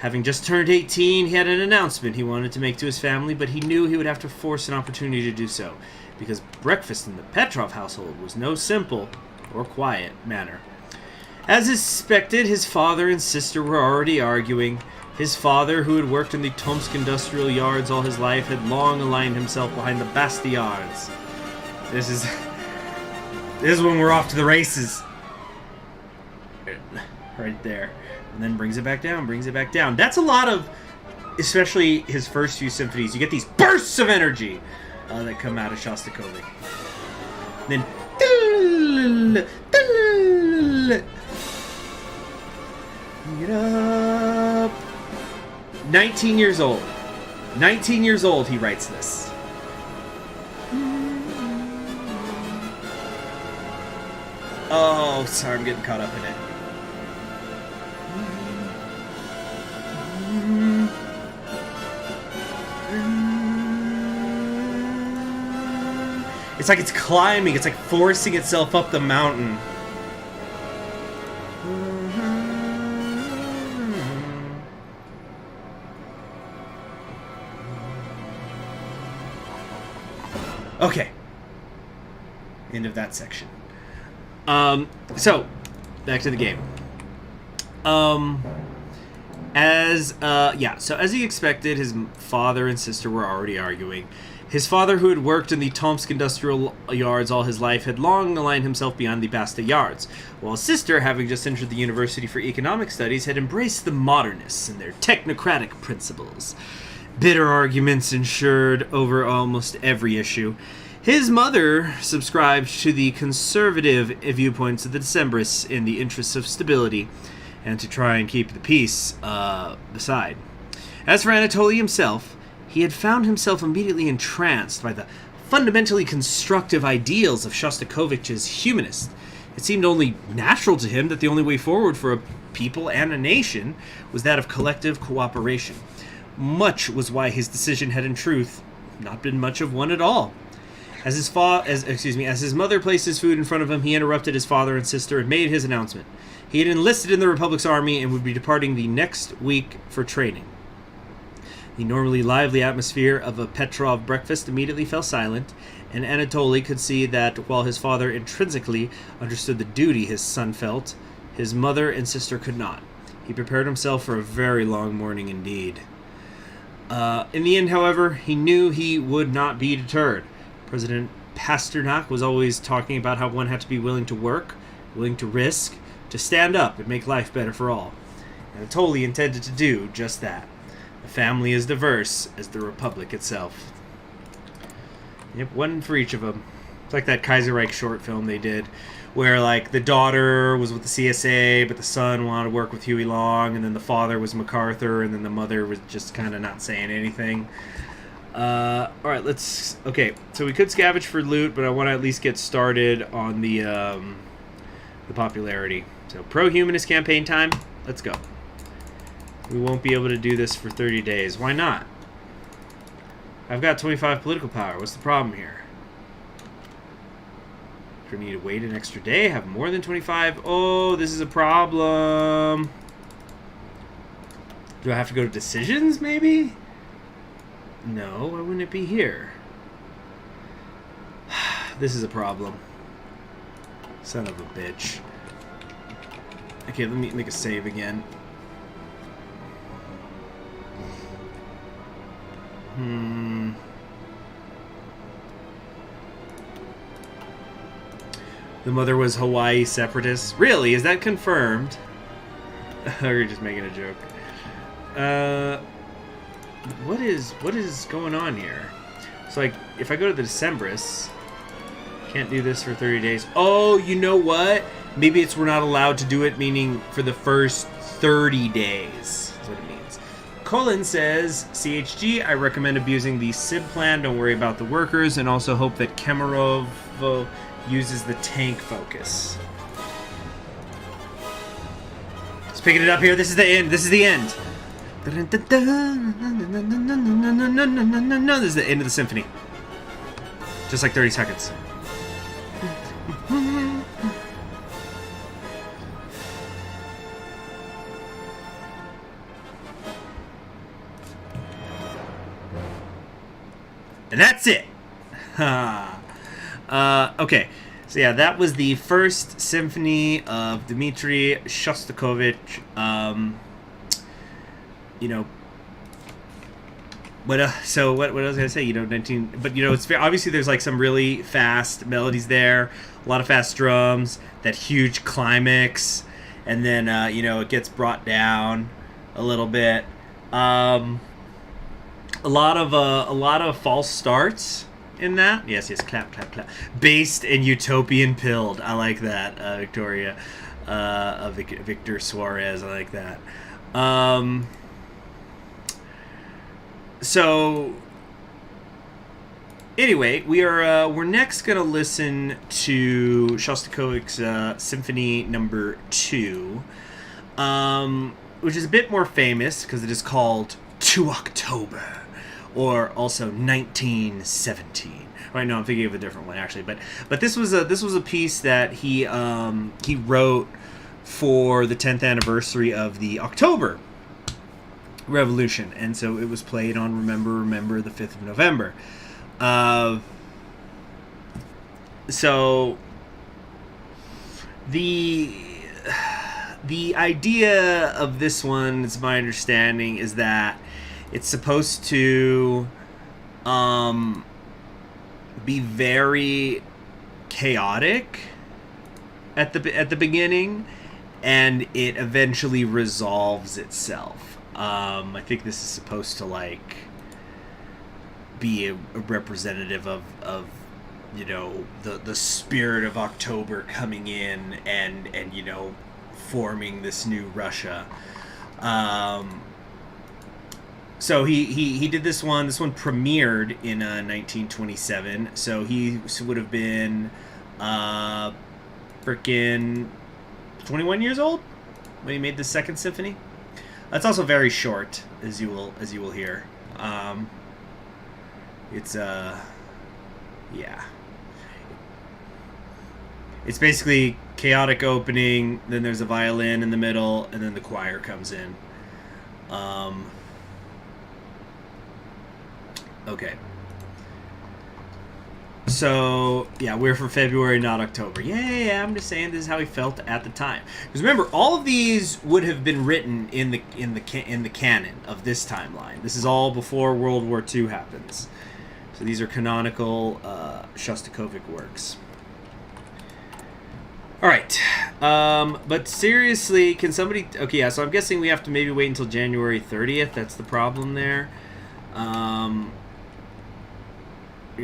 Having just turned 18, he had an announcement he wanted to make to his family, but he knew he would have to force an opportunity to do so, because breakfast in the Petrov household was no simple or quiet matter. As expected, his father and sister were already arguing. His father, who had worked in the Tomsk industrial yards all his life, had long aligned himself behind the bastards. This is when we're off to the races. Right there. And then brings it back down, brings it back down. That's a lot of, especially his first few symphonies, you get these bursts of energy that come out of Shostakovich. Then, get up. 19 years old. 19 years old he writes this. Oh, sorry, I'm getting caught up in it. It's like it's climbing. It's like forcing itself up the mountain. Okay. End of that section. So, back to the game. So as he expected, his father and sister were already arguing. His father, who had worked in the Tomsk industrial yards all his life, had long aligned himself beyond the Basta yards, while his sister, having just entered the University for Economic Studies, had embraced the modernists and their technocratic principles. Bitter arguments ensued over almost every issue. His mother subscribed to the conservative viewpoints of the Decembrists in the interests of stability and to try and keep the peace beside. As for Anatoly himself, he had found himself immediately entranced by the fundamentally constructive ideals of Shostakovich's humanist. It seemed only natural to him that the only way forward for a people and a nation was that of collective cooperation. Much was why his decision had in truth not been much of one at all. As his mother placed his food in front of him, he interrupted his father and sister and made his announcement. He had enlisted in the Republic's army and would be departing the next week for training. The normally lively atmosphere of a Petrov breakfast immediately fell silent, and Anatoly could see that while his father intrinsically understood the duty his son felt, his mother and sister could not. He prepared himself for a very long morning indeed. In the end, however, he knew he would not be deterred. President Pasternak was always talking about how one had to be willing to work, willing to risk, to stand up and make life better for all. Anatoly intended to do just that. A family as diverse as the Republic itself. Yep, one for each of them. It's like that Kaiserreich short film they did, where like the daughter was with the CSA, but the son wanted to work with Huey Long, and then the father was MacArthur, and then the mother was just kind of not saying anything. Alright, okay, so we could scavenge for loot, but I want to at least get started on the popularity. So, pro-humanist campaign time, let's go. We won't be able to do this for 30 days. Why not? I've got 25 political power. What's the problem here? Do I need to wait an extra day? Have more than 25? Oh, this is a problem. Do I have to go to decisions, maybe? No, why wouldn't it be here? This is a problem. Son of a bitch. Okay, let me make a save again. The mother was Hawaii separatist. Really? Is that confirmed? Or you're just making a joke? What is going on here? So, like, if I go to the Decembrists, can't do this for 30 days. Oh, you know what? Maybe it's we're not allowed to do it, meaning for the first 30 days. That's what it means. Colin says, CHG, I recommend abusing the SIB plan. Don't worry about the workers, and also hope that Kemerov uses the tank focus. Just picking it up here. This is the end. This is the end. This is the end of the symphony. Just like 30 seconds. And that's it. Okay. So yeah, that was the first symphony of Dmitri Shostakovich. You know, what was I gonna say? You know, 19. But you know, it's obviously there's like some really fast melodies there, a lot of fast drums, that huge climax, and then you know, it gets brought down a little bit. A lot of false starts in that. Yes, clap, clap, clap. Based and utopian pilled. I like that, Victoria. Victor Suarez. I like that. So anyway, we're next gonna listen to Shostakovich's Symphony Number 2, which is a bit more famous because it is called To October, or also 1917. Right, no, I'm thinking of a different one actually, but this was a piece that he wrote for the 10th anniversary of the October Revolution, and so it was played on Remember the 5th of November. So the idea of this one, it's my understanding, is that it's supposed to be very chaotic at the beginning, and it eventually resolves itself. I think this is supposed to like be a representative of you know, the spirit of October coming in and you know, forming this new Russia. So he did this one. This one premiered in 1927. So he would have been freaking 21 years old when he made the second symphony. It's also very short, as you will hear. It's yeah. It's basically chaotic opening, then there's a violin in the middle, and then the choir comes in. Okay. So yeah, we're for February, not October. Yeah. I'm just saying this is how he felt at the time. Because remember, all of these would have been written in the canon of this timeline. This is all before World War II happens. So these are canonical Shostakovich works. All right, but seriously, can somebody? Okay, yeah. So I'm guessing we have to maybe wait until January 30th. That's the problem there. I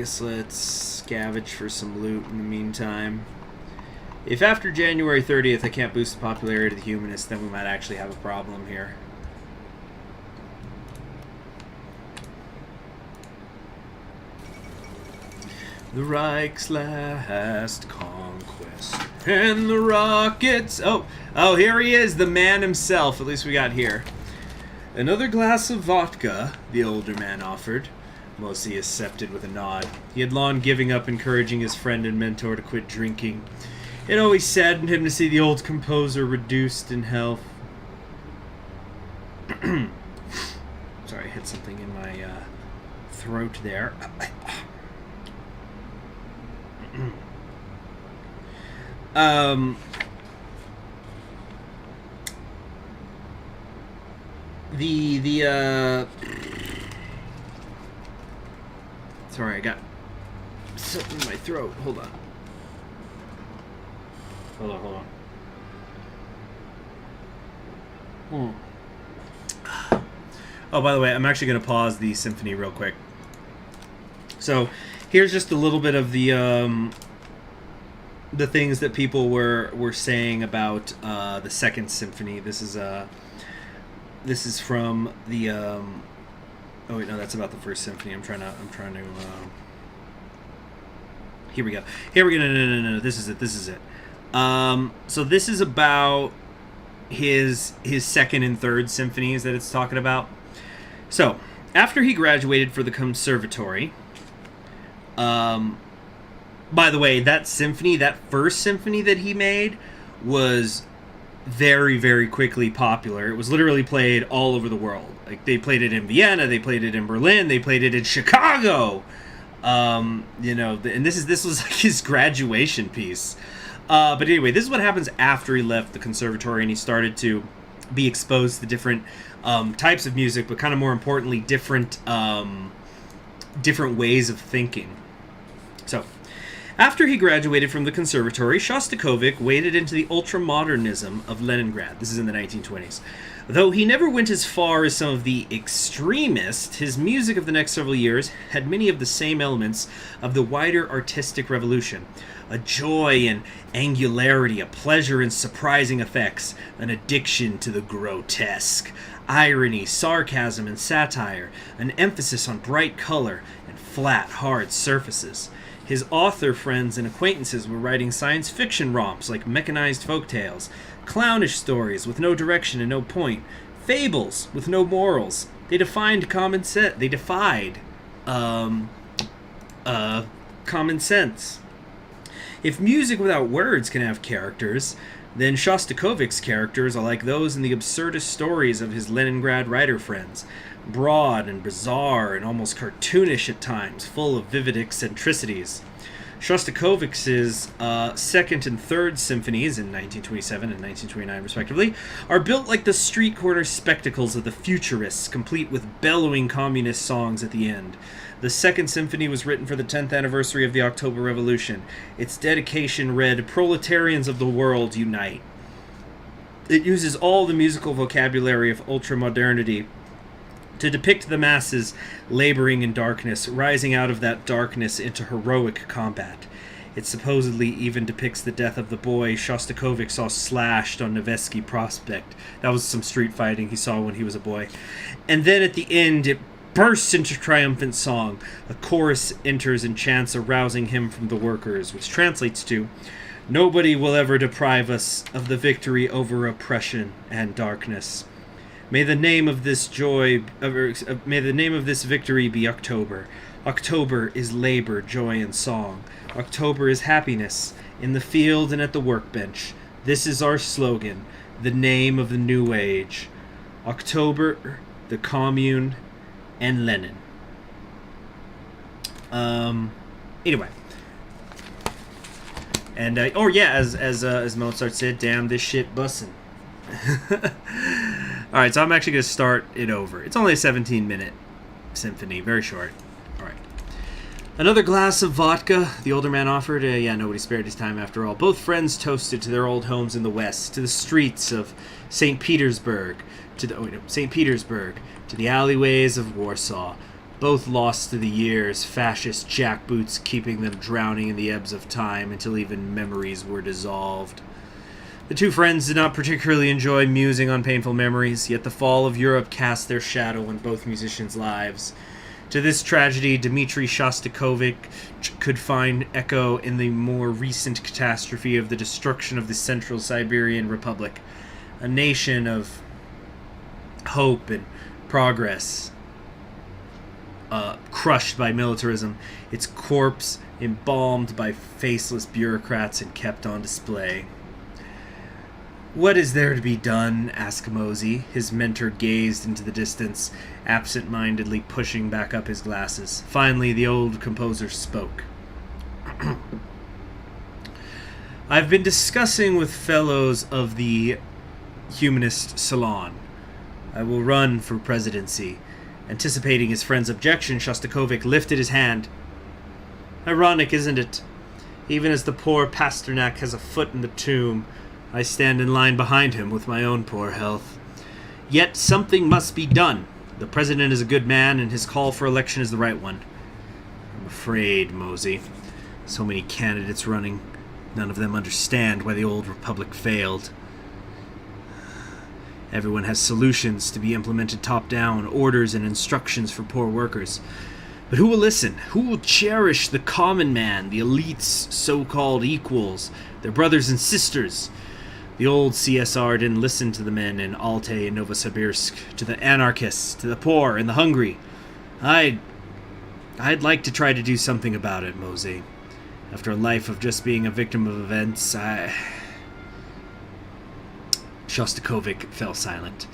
guess let's scavenge for some loot in the meantime. If after January 30th I can't boost the popularity of the humanists, then we might actually have a problem here. The Reich's last conquest and the rockets. Oh, here he is, the man himself. At least we got here. Another glass of vodka, the older man offered. Mosi accepted with a nod. He had long given up encouraging his friend and mentor to quit drinking. It always saddened him to see the old composer reduced in health. Sorry, I hit something in my throat there. Sorry, I got something in my throat. Hold on. Oh, by the way, I'm actually going to pause the symphony real quick. So, here's just a little bit of the things that people were saying about the second symphony. This is from the oh wait, no, that's about the first symphony. I'm trying to here we go. No, this is it. So this is about his second and third symphonies that it's talking about. So, after he graduated for the conservatory, by the way, that first symphony that he made was very, very quickly popular. It was literally played all over the world. Like, they played it in Vienna, they played it in Berlin, they played it in Chicago. And this was like his graduation piece. But anyway, this is what happens after he left the conservatory and he started to be exposed to different types of music, but kind of more importantly, different ways of thinking. So, after he graduated from the conservatory, Shostakovich waded into the ultramodernism of Leningrad. This is in the 1920s. Though he never went as far as some of the extremists, his music of the next several years had many of the same elements of the wider artistic revolution. A joy in angularity, a pleasure in surprising effects, an addiction to the grotesque, irony, sarcasm, and satire, an emphasis on bright color and flat, hard surfaces. His author friends and acquaintances were writing science fiction romps like mechanized folktales, clownish stories with no direction and no point, fables with no morals. They defied common sense. If music without words can have characters, then Shostakovich's characters are like those in the absurdist stories of his Leningrad writer friends, broad and bizarre and almost cartoonish at times, full of vivid eccentricities. Shostakovich's second and third symphonies in 1927 and 1929 respectively are built like the street corner spectacles of the futurists, complete with bellowing communist songs at the end. The second symphony was written for the 10th anniversary of the October Revolution. Its dedication read, "Proletarians of the world, unite." It uses all the musical vocabulary of ultramodernity to depict the masses laboring in darkness, rising out of that darkness into heroic combat. It supposedly even depicts the death of the boy Shostakovich saw slashed on Nevsky Prospect. That was some street fighting he saw when he was a boy. And then at the end, it bursts into triumphant song. A chorus enters and chants a rousing hymn from the workers, which translates to, "Nobody will ever deprive us of the victory over oppression and darkness. May the name of this victory be October. October is labor, joy, and song. October is happiness in the field and at the workbench. This is our slogan, the name of the new age. October, the Commune, and Lenin." Anyway. And as Mozart said, "Damn this shit bussin'." All right, so I'm actually going to start it over. It's only a 17-minute symphony, very short. All right. "Another glass of vodka," the older man offered. Nobody spared his time after all. Both friends toasted to their old homes in the West, to the streets of St. Petersburg, to the alleyways of Warsaw. Both lost to the years, fascist jackboots keeping them drowning in the ebbs of time until even memories were dissolved. The two friends did not particularly enjoy musing on painful memories, yet the fall of Europe cast their shadow on both musicians' lives. To this tragedy, Dmitri Shostakovich could find echo in the more recent catastrophe of the destruction of the Central Siberian Republic, a nation of hope and progress, crushed by militarism, its corpse embalmed by faceless bureaucrats and kept on display. "What is there to be done?" asked Mosey. His mentor gazed into the distance, absent-mindedly pushing back up his glasses. Finally, the old composer spoke. "I've been discussing with fellows of the Humanist Salon. I will run for presidency." Anticipating his friend's objection, Shostakovich lifted his hand. "Ironic, isn't it? Even as the poor Pasternak has a foot in the tomb, I stand in line behind him with my own poor health. Yet something must be done. The president is a good man, and his call for election is the right one. I'm afraid, Mosey. So many candidates running. None of them understand why the old republic failed. Everyone has solutions to be implemented top-down, orders and instructions for poor workers. But who will listen? Who will cherish the common man, the elite's so-called equals, their brothers and sisters? The old CSR didn't listen to the men in Altay and Novosibirsk, to the anarchists, to the poor and the hungry. I'd like to try to do something about it, Mosey. After a life of just being a victim of events, Shostakovich fell silent.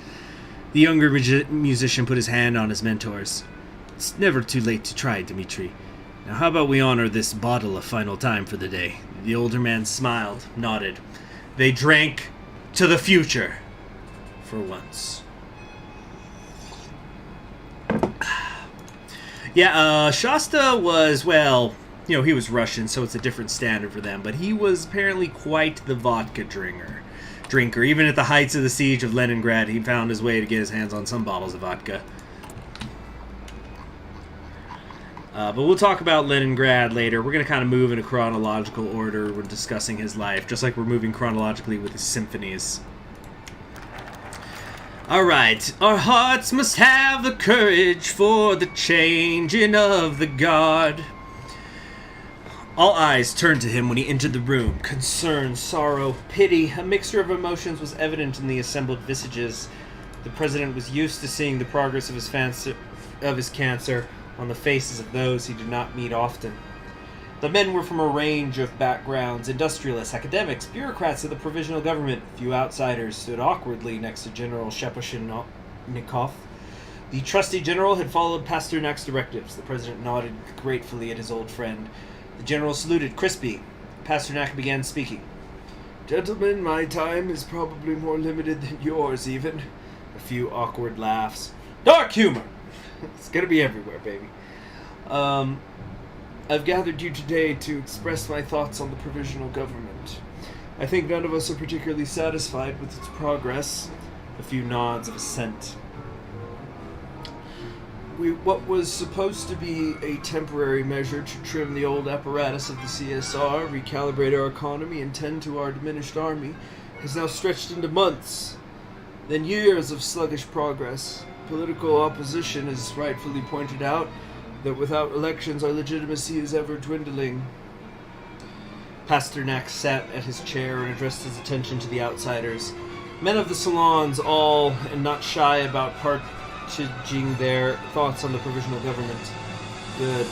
The younger musician put his hand on his mentor's. It's never too late to try, Dmitri. Now how about we honor this bottle a final time for the day? The older man smiled, nodded. They drank to the future. For once. Yeah, Shasta was, well, you know, he was Russian, so it's a different standard for them, but he was apparently quite the vodka drinker. Even at the heights of the siege of Leningrad, he found his way to get his hands on some bottles of vodka. But we'll talk about Leningrad later. We're going to kind of move in a chronological order when discussing his life, just like we're moving chronologically with his symphonies. Alright, our hearts must have the courage for the changing of the guard. All eyes turned to him when he entered the room. Concern, sorrow, pity, a mixture of emotions was evident in the assembled visages. The president was used to seeing the progress of his cancer on the faces of those he did not meet often. The men were from a range of backgrounds: industrialists, academics, bureaucrats of the provisional government. A few outsiders stood awkwardly next to General Shepashnikov. The trusty general had followed Pasternak's directives. The president nodded gratefully at his old friend. The general saluted, crispy. Pasternak began speaking. Gentlemen, my time is probably more limited than yours, even. A few awkward laughs. Dark humor! It's gonna be everywhere, baby. I've gathered you today to express my thoughts on the provisional government. I think none of us are particularly satisfied with its progress. A few nods of assent. What was supposed to be a temporary measure to trim the old apparatus of the CSR, recalibrate our economy, and tend to our diminished army, has now stretched into months, then years of sluggish progress. Political opposition has rightfully pointed out that without elections our legitimacy is ever dwindling. Pasternak sat at his chair and addressed his attention to the outsiders. Men of the salons, all, and not shy about partaging their thoughts on the provisional government. Good.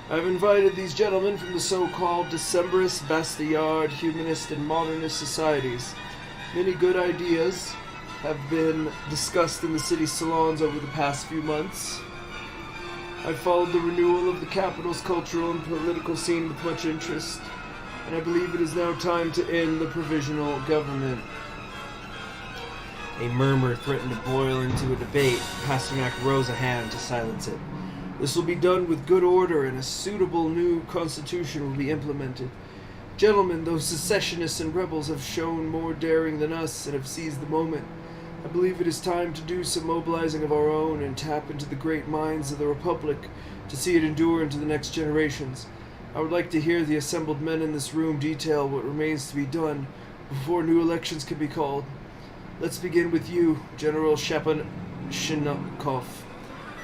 I've invited these gentlemen from the so-called Decembrist, Bastillard, Humanist, and Modernist societies. Many good ideas have been discussed in the city salons over the past few months. I've followed the renewal of the capital's cultural and political scene with much interest, and I believe it is now time to end the provisional government. A murmur threatened to boil into a debate. Pasternak rose a hand to silence it. This will be done with good order, and a suitable new constitution will be implemented. Gentlemen, those secessionists and rebels have shown more daring than us and have seized the moment. I believe it is time to do some mobilizing of our own and tap into the great minds of the Republic to see it endure into the next generations. I would like to hear the assembled men in this room detail what remains to be done before new elections can be called. Let's begin with you, General Shepashnikov.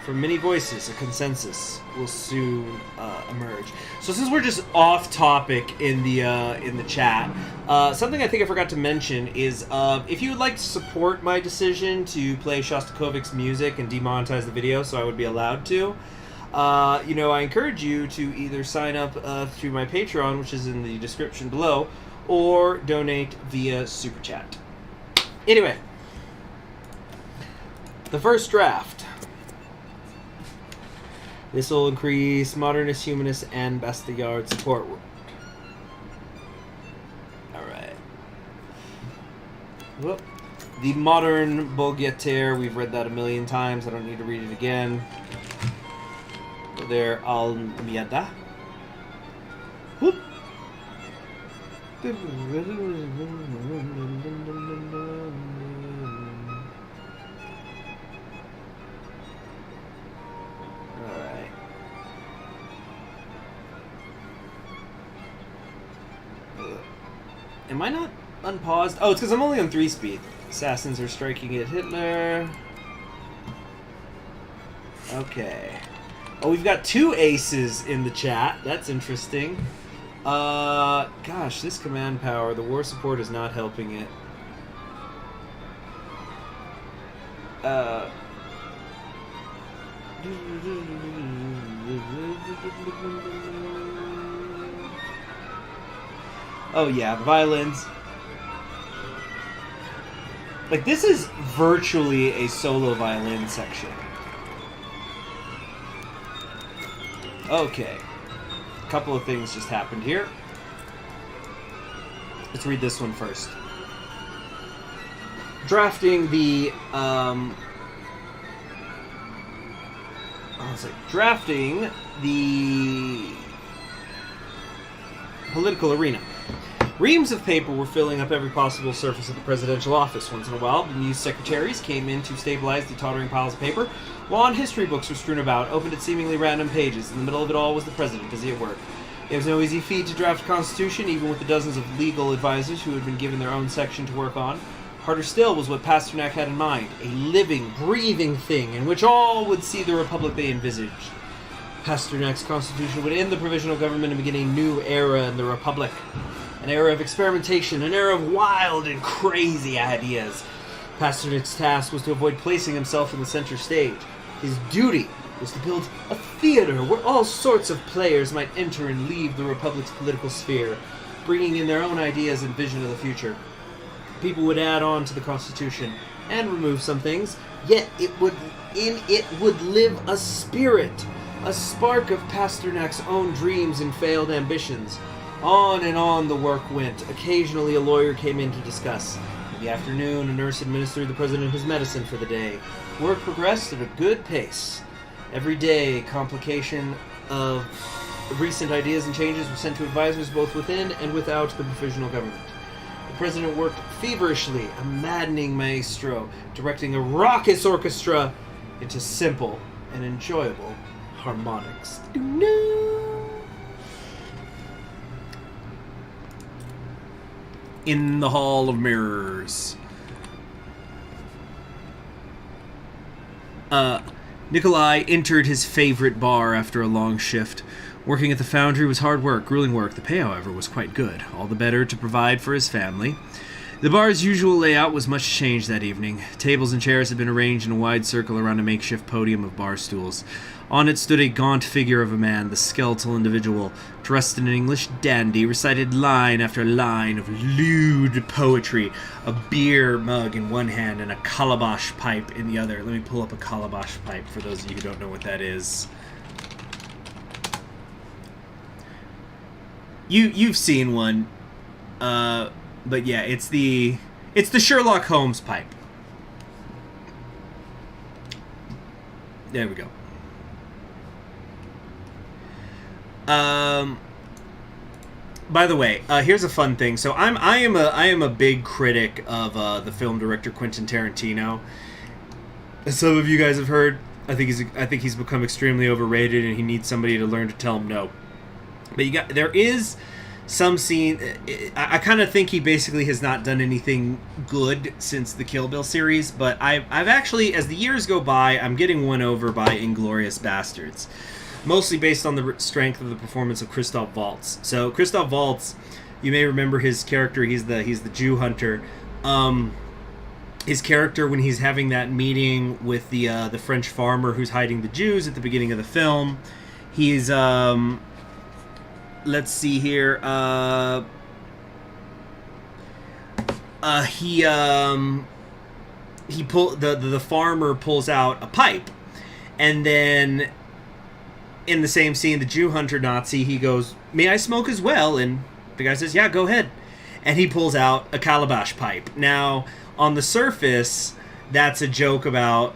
From many voices, a consensus will soon emerge. So since we're just off topic in the chat, something I think I forgot to mention is if you would like to support my decision to play Shostakovich's music and demonetize the video so I would be allowed to, I encourage you to either sign up through my Patreon, which is in the description below, or donate via Super Chat. Anyway, the first draft. This will increase modernist, humanist, and Bastillard support. Alright. Whoop. The modern Overture, we've read that a million times. I don't need to read it again. There, Al-Miada. Whoop. Am I not unpaused? Oh, it's because I'm only on 3-speed. Assassins are striking at Hitler. Okay. Oh, we've got 2 aces in the chat. That's interesting. Gosh, this command power, the war support is not helping it. Uh, oh yeah, the violins. Like, this is virtually a solo violin section. Okay. A couple of things just happened here. Let's read this one first. Drafting the, drafting the political arena. Reams of paper were filling up every possible surface of the presidential office. Once in a while, the news secretaries came in to stabilize the tottering piles of paper. Law and history books were strewn about, opened at seemingly random pages. In the middle of it all was the president, busy at work. It was no easy feat to draft a constitution, even with the dozens of legal advisors who had been given their own section to work on. Harder still was what Pasternak had in mind, a living, breathing thing in which all would see the republic they envisaged. Pasternak's constitution would end the provisional government and begin a new era in the republic. An era of experimentation, an era of wild and crazy ideas. Pasternak's task was to avoid placing himself in the center stage. His duty was to build a theater where all sorts of players might enter and leave the republic's political sphere, bringing in their own ideas and vision of the future. People would add on to the Constitution and remove some things, yet in it would live a spirit, a spark of Pasternak's own dreams and failed ambitions. On and on the work went. Occasionally a lawyer came in to discuss. In the afternoon, a nurse administered the president his medicine for the day. Work progressed at a good pace. Every day, complication of recent ideas and changes were sent to advisors both within and without the provisional government. The president worked feverishly, a maddening maestro, directing a raucous orchestra into simple and enjoyable harmonics. In the Hall of Mirrors. Nikolai entered his favorite bar after a long shift. Working at the foundry was hard work, grueling work. The pay, however, was quite good, all the better to provide for his family. The bar's usual layout was much changed that evening. Tables and chairs had been arranged in a wide circle around a makeshift podium of bar stools. On it stood a gaunt figure of a man, the skeletal individual, dressed in an English dandy, recited line after line of lewd poetry, a beer mug in one hand and a calabash pipe in the other. Let me pull up a calabash pipe for those of you who don't know what that is. You've seen one, but yeah, it's the Sherlock Holmes pipe. There we go. By the way, here's a fun thing. So I am a big critic of the film director Quentin Tarantino. As some of you guys have heard, I think he's become extremely overrated, and he needs somebody to learn to tell him no. But there is some scene. I kind of think he basically has not done anything good since the Kill Bill series. But I've actually, as the years go by, I'm getting won over by Inglourious Bastards. Mostly based on the strength of the performance of Christoph Waltz. So Christoph Waltz, you may remember his character. He's the Jew hunter. His character, when he's having that meeting with the French farmer who's hiding the Jews at the beginning of the film, he's let's see here. The farmer pulls out a pipe, and then, in the same scene, the Jew hunter Nazi, he goes, "May I smoke as well?" And the guy says, "Yeah, go ahead." And he pulls out a calabash pipe. Now, on the surface, that's a joke about,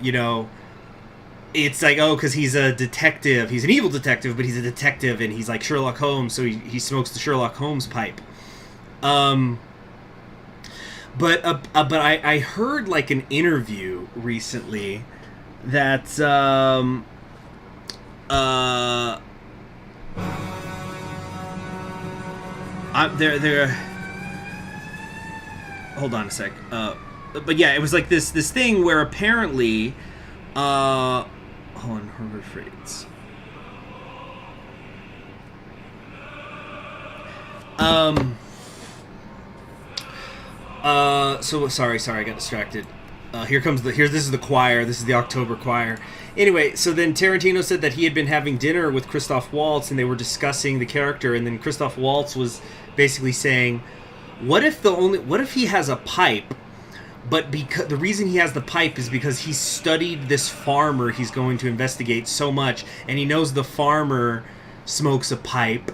it's like, oh, because he's a detective. He's an evil detective, but he's a detective, and he's like Sherlock Holmes, so he smokes the Sherlock Holmes pipe. But I heard, like, an interview recently that, hold on a sec. But yeah, it was like this thing where apparently, hold on, Herbert Freitas. So sorry, I got distracted. This is the choir. This is the October choir. Anyway, so then Tarantino said that he had been having dinner with Christoph Waltz and they were discussing the character, and then Christoph Waltz was basically saying, what if he has a pipe, but because the reason he has the pipe is because he studied this farmer he's going to investigate so much, and he knows the farmer smokes a pipe,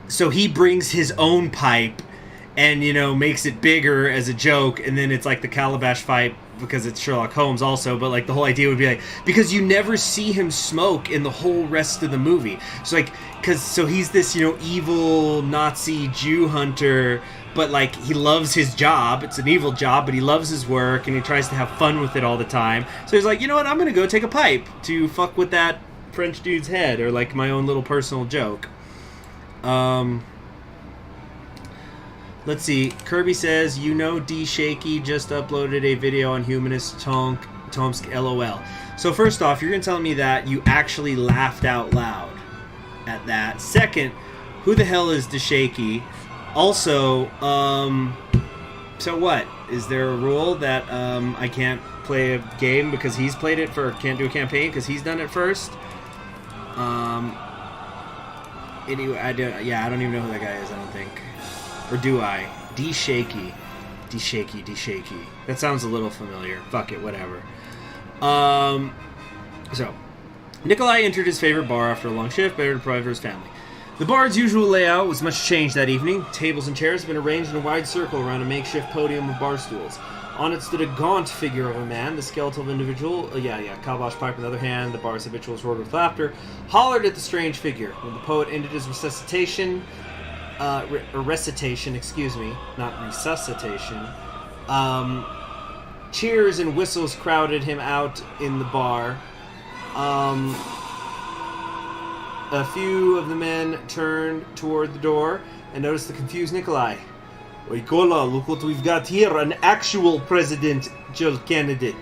so he brings his own pipe and, makes it bigger as a joke, and then it's like the Calabash fight because it's Sherlock Holmes also, but like the whole idea would be like, because you never see him smoke in the whole rest of the movie. So he's this, evil Nazi Jew hunter, but like he loves his job. It's an evil job, but he loves his work and he tries to have fun with it all the time. So he's like, you know what, I'm going to go take a pipe to fuck with that French dude's head, or like my own little personal joke. Let's see. Kirby says, D. Shaky just uploaded a video on Humanist Tomsk LOL. So first off, you're going to tell me that you actually laughed out loud at that. Second, who the hell is D. Shaky? Also, so what? Is there a rule that I can't play a game because he's played it can't do a campaign because he's done it first? Anyway, I don't even know who that guy is, I don't think. Or do I? D. Shaky. D. Shaky. That sounds a little familiar. Fuck it, whatever. So, Nikolai entered his favorite bar after a long shift, better to provide for his family. The bar's usual layout was much changed that evening. Tables and chairs had been arranged in a wide circle around a makeshift podium of bar stools. On it stood a gaunt figure of a man, the skeletal individual, Calabash pipe in the other hand, the bar's habituals roared with laughter, hollered at the strange figure. When the poet ended his recitation, not resuscitation. Cheers and whistles crowded him out in the bar. A few of the men turned toward the door and noticed the confused Nikolai. Oi, Kola, look what we've got here, an actual presidential candidate.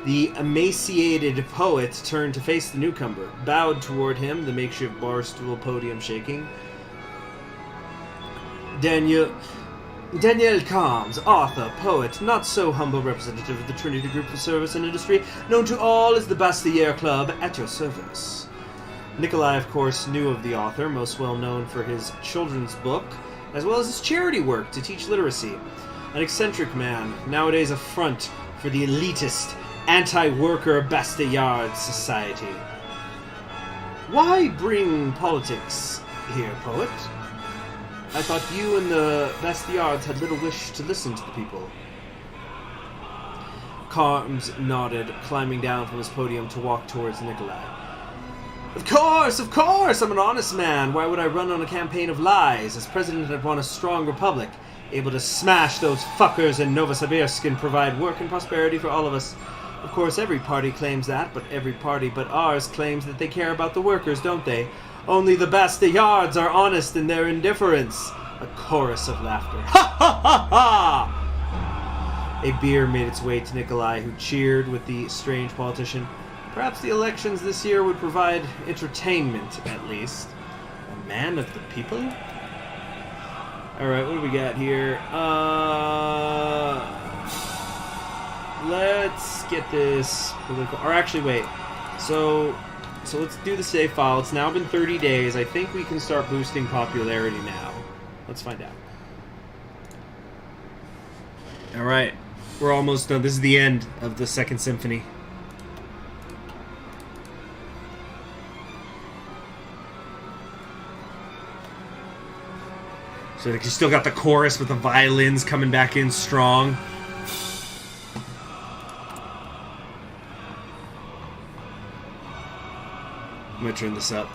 The emaciated poet turned to face the newcomer, bowed toward him, the makeshift bar stool podium shaking. Daniel Combs, author, poet, not so humble representative of the Trinity Group for Service and Industry, known to all as the Bastille Club, at your service. Nikolai, of course, knew of the author, most well known for his children's book, as well as his charity work to teach literacy. An eccentric man, nowadays a front for the elitist, anti-worker Bastillard society. Why bring politics here, poet? I thought you and the Bastillards had little wish to listen to the people. Carms nodded, climbing down from his podium to walk towards Nikolai. Of course! I'm an honest man. Why would I run on a campaign of lies? As president, I'd want a strong republic, able to smash those fuckers in Novosibirsk and provide work and prosperity for all of us. Of course, every party claims that, but every party but ours claims that they care about the workers, don't they? Only the Bastillards are honest in their indifference. A chorus of laughter. Ha ha ha ha! A beer made its way to Nikolai, who cheered with the strange politician. Perhaps the elections this year would provide entertainment, at least. A man of the people? Alright, what do we got here? Let's get this political... Or actually, wait. So let's do the save file. It's now been 30 days. I think we can start boosting popularity now. Let's find out. Alright. We're almost done. This is the end of the Second Symphony. So you still got the chorus with the violins coming back in strong. I'm gonna turn this up.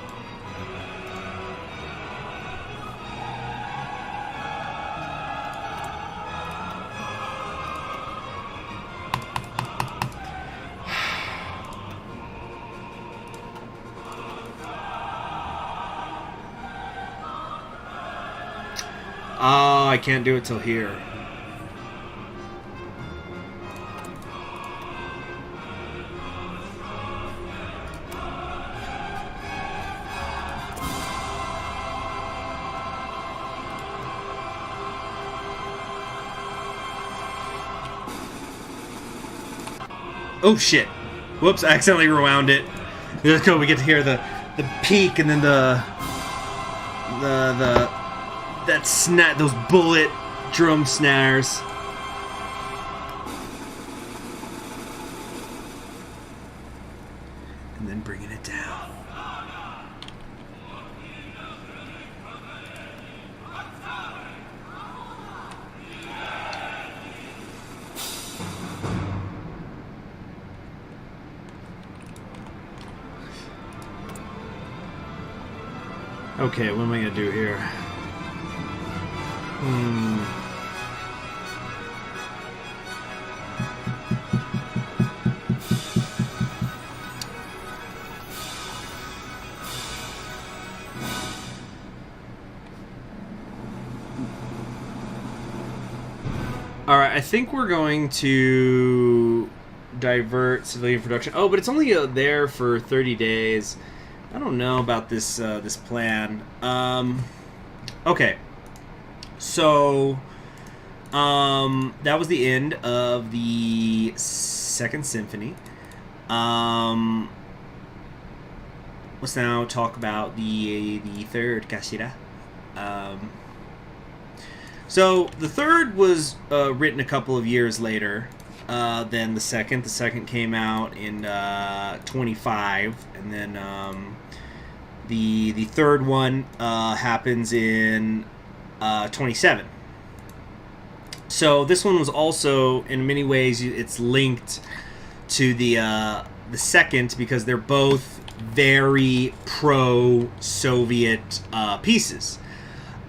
Oh, I can't do it till here. Oh shit! Whoops! I accidentally rewound it. Let's go. We get to hear the peak and then that snap, those bullet drum snares. And then bringing it down. Okay, what am I gonna do here? Alright, I think we're going to divert civilian production. Oh, but it's only there for 30 days. I don't know about this this plan. Okay. So, that was the end of the Second Symphony. Let's now talk about the third Cassira. So the third was written a couple of years later than the second. The second came out in 25, and then the third one happens in 27. So this one was also, in many ways, it's linked to the second because they're both very pro-Soviet pieces.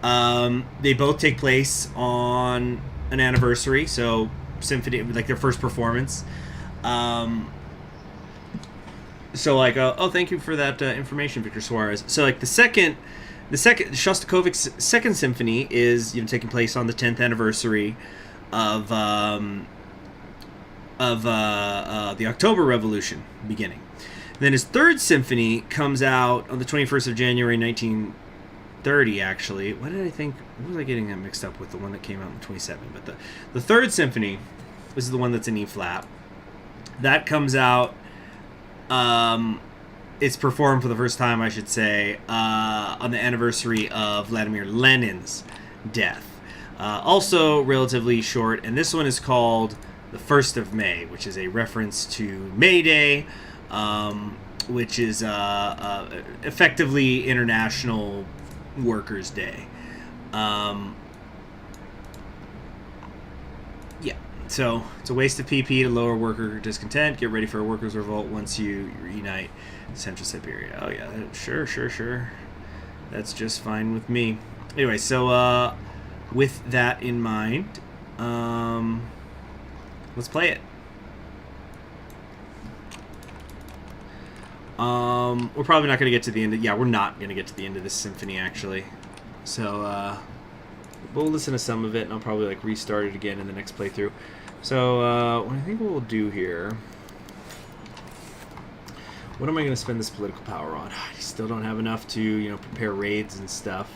They both take place on an anniversary, so symphony, like their first performance. So like, oh, thank you for that information, Victor Suarez. So like the second Shostakovich's Second Symphony is taking place on the 10th anniversary of the October Revolution beginning. And then his Third Symphony comes out on the 21st of January 1930. Actually, what did I think? What was I getting that mixed up with? The one that came out in 27. But the Third Symphony, this is the one that's in E flat. That comes out. It's performed for the first time, I should say, on the anniversary of Vladimir Lenin's death. Also relatively short, and this one is called The 1st of May, which is a reference to May Day, which is effectively International Workers' Day. Yeah, so it's a waste of PP to lower worker discontent. Get ready for a workers' revolt once you reunite Central Siberia. Oh yeah, sure. That's just fine with me. Anyway, so with that in mind, let's play it. We're probably not going to get to the end. Yeah, we're not going to get to the end of this symphony, actually. So, we'll listen to some of it, and I'll probably, like, restart it again in the next playthrough. So, what I think we'll do here... What am I going to spend this political power on? I still don't have enough to, prepare raids and stuff.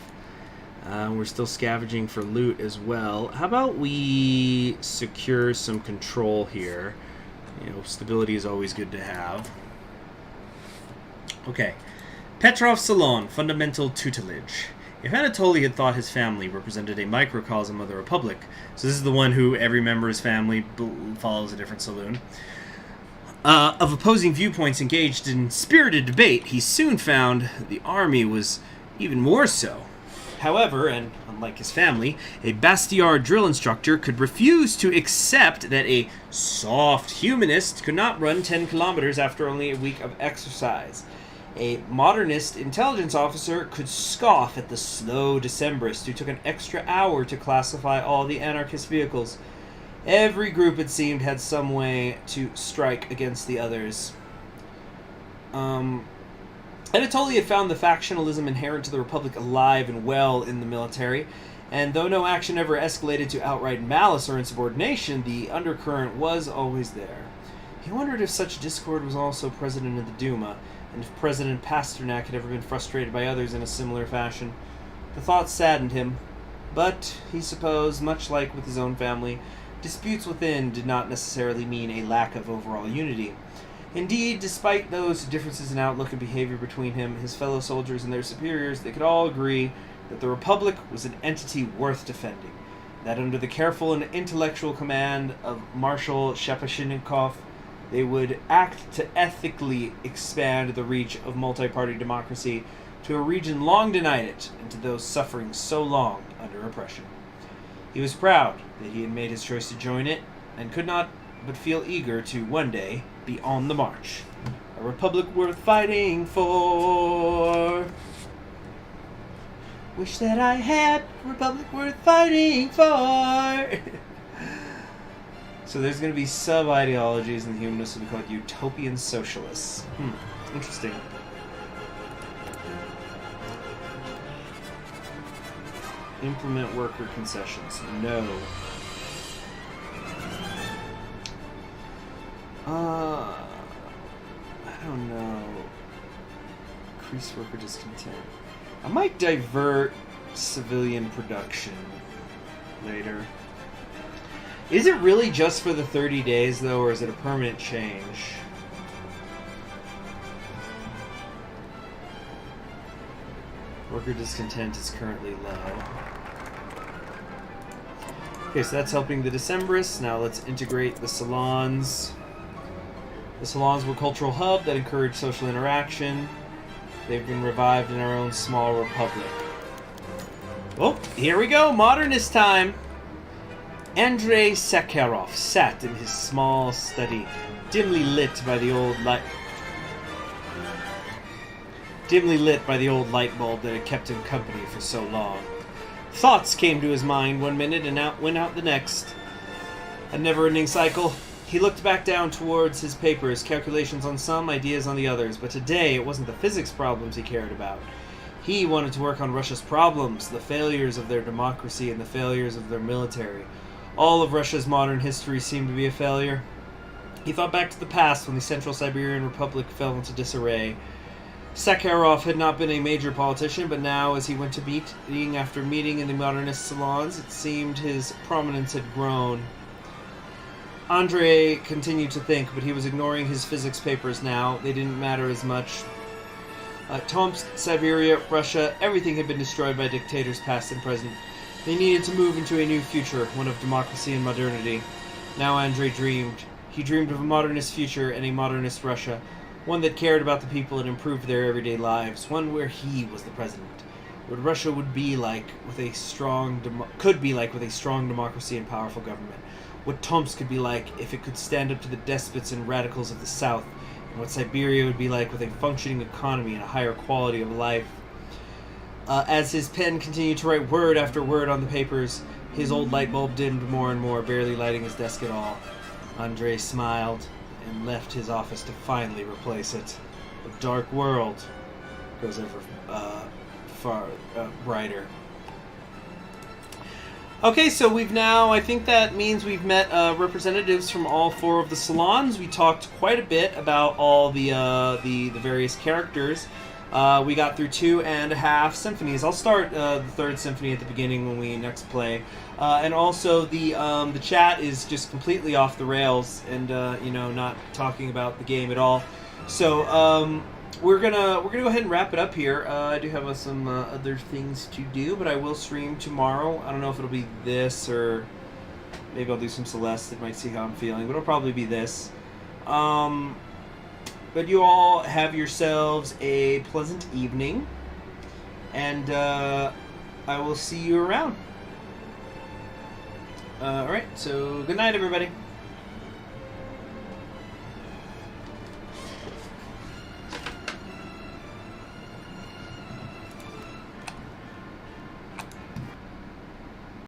We're still scavenging for loot as well. How about we secure some control here? Stability is always good to have. Okay. Petrov Salon, fundamental tutelage. If Anatoly had thought his family represented a microcosm of the Republic, so this is the one who every member of his family follows a different saloon, of opposing viewpoints engaged in spirited debate, he soon found the army was even more so. However, and unlike his family, a Bastiard drill instructor could refuse to accept that a soft humanist could not run 10 kilometers after only a week of exercise. A modernist intelligence officer could scoff at the slow Decembrist who took an extra hour to classify all the anarchist vehicles. Every group, it seemed, had some way to strike against the others. Anatoly had found the factionalism inherent to the Republic alive and well in the military, and though no action ever escalated to outright malice or insubordination, the undercurrent was always there. He wondered if such discord was also present in the Duma, and if President Pasternak had ever been frustrated by others in a similar fashion. The thought saddened him, but, he supposed, much like with his own family, disputes within did not necessarily mean a lack of overall unity. Indeed, despite those differences in outlook and behavior between him, his fellow soldiers, and their superiors, they could all agree that the Republic was an entity worth defending, that under the careful and intellectual command of Marshal Shapashnikov, they would act to ethically expand the reach of multi-party democracy to a region long denied it, and to those suffering so long under oppression. He was proud that he had made his choice to join it, and could not but feel eager to, one day, be on the march. A republic worth fighting for. Wish that I had a republic worth fighting for. So there's going to be sub-ideologies, and the humanists will be called utopian socialists. Interesting. Implement worker concessions. No. I don't know. Increase worker discontent. I might divert civilian production later. Is it really just for the 30 days, though, or is it a permanent change? Worker discontent is currently low. Okay, so that's helping the Decembrists. Now let's integrate the salons. The salons were a cultural hub that encouraged social interaction. They've been revived in our own small republic. Oh, here we go, modernist time. Andrei Sakharov sat in his small study, dimly lit by the old light bulb that had kept him company for so long. Thoughts came to his mind one minute and went out the next. A never-ending cycle. He looked back down towards his papers, calculations on some, ideas on the others, but today it wasn't the physics problems he cared about. He wanted to work on Russia's problems, the failures of their democracy and the failures of their military. All of Russia's modern history seemed to be a failure. He thought back to the past when the Central Siberian Republic fell into disarray. Sakharov had not been a major politician, but now, as he went to meeting after meeting in the modernist salons, it seemed his prominence had grown. Andrei continued to think, but he was ignoring his physics papers now. They didn't matter as much. Tomsk, Siberia, Russia, everything had been destroyed by dictators past and present. They needed to move into a new future, one of democracy and modernity. Now Andrei dreamed. He dreamed of a modernist future and a modernist Russia, one that cared about the people and improved their everyday lives, one where he was the president. What Russia would be like with a strong democracy and powerful government. What Tomsk could be like if it could stand up to the despots and radicals of the South, and what Siberia would be like with a functioning economy and a higher quality of life. As his pen continued to write word after word on the papers, his old light bulb dimmed more and more, barely lighting his desk at all. Andrei smiled and left his office to finally replace it. The dark world goes ever far brighter. Okay, so I think that means we've met representatives from all four of the salons. We talked quite a bit about all the various characters. We got through 2.5 symphonies. I'll start the third symphony at the beginning when we next play. And also the chat is just completely off the rails and not talking about the game at all. So we're gonna go ahead and wrap it up here. I do have some other things to do, but I will stream tomorrow. I don't know if it'll be this or maybe I'll do some Celeste. It might see how I'm feeling, but it'll probably be this. But you all have yourselves a pleasant evening, and I will see you around. Alright, so good night, everybody.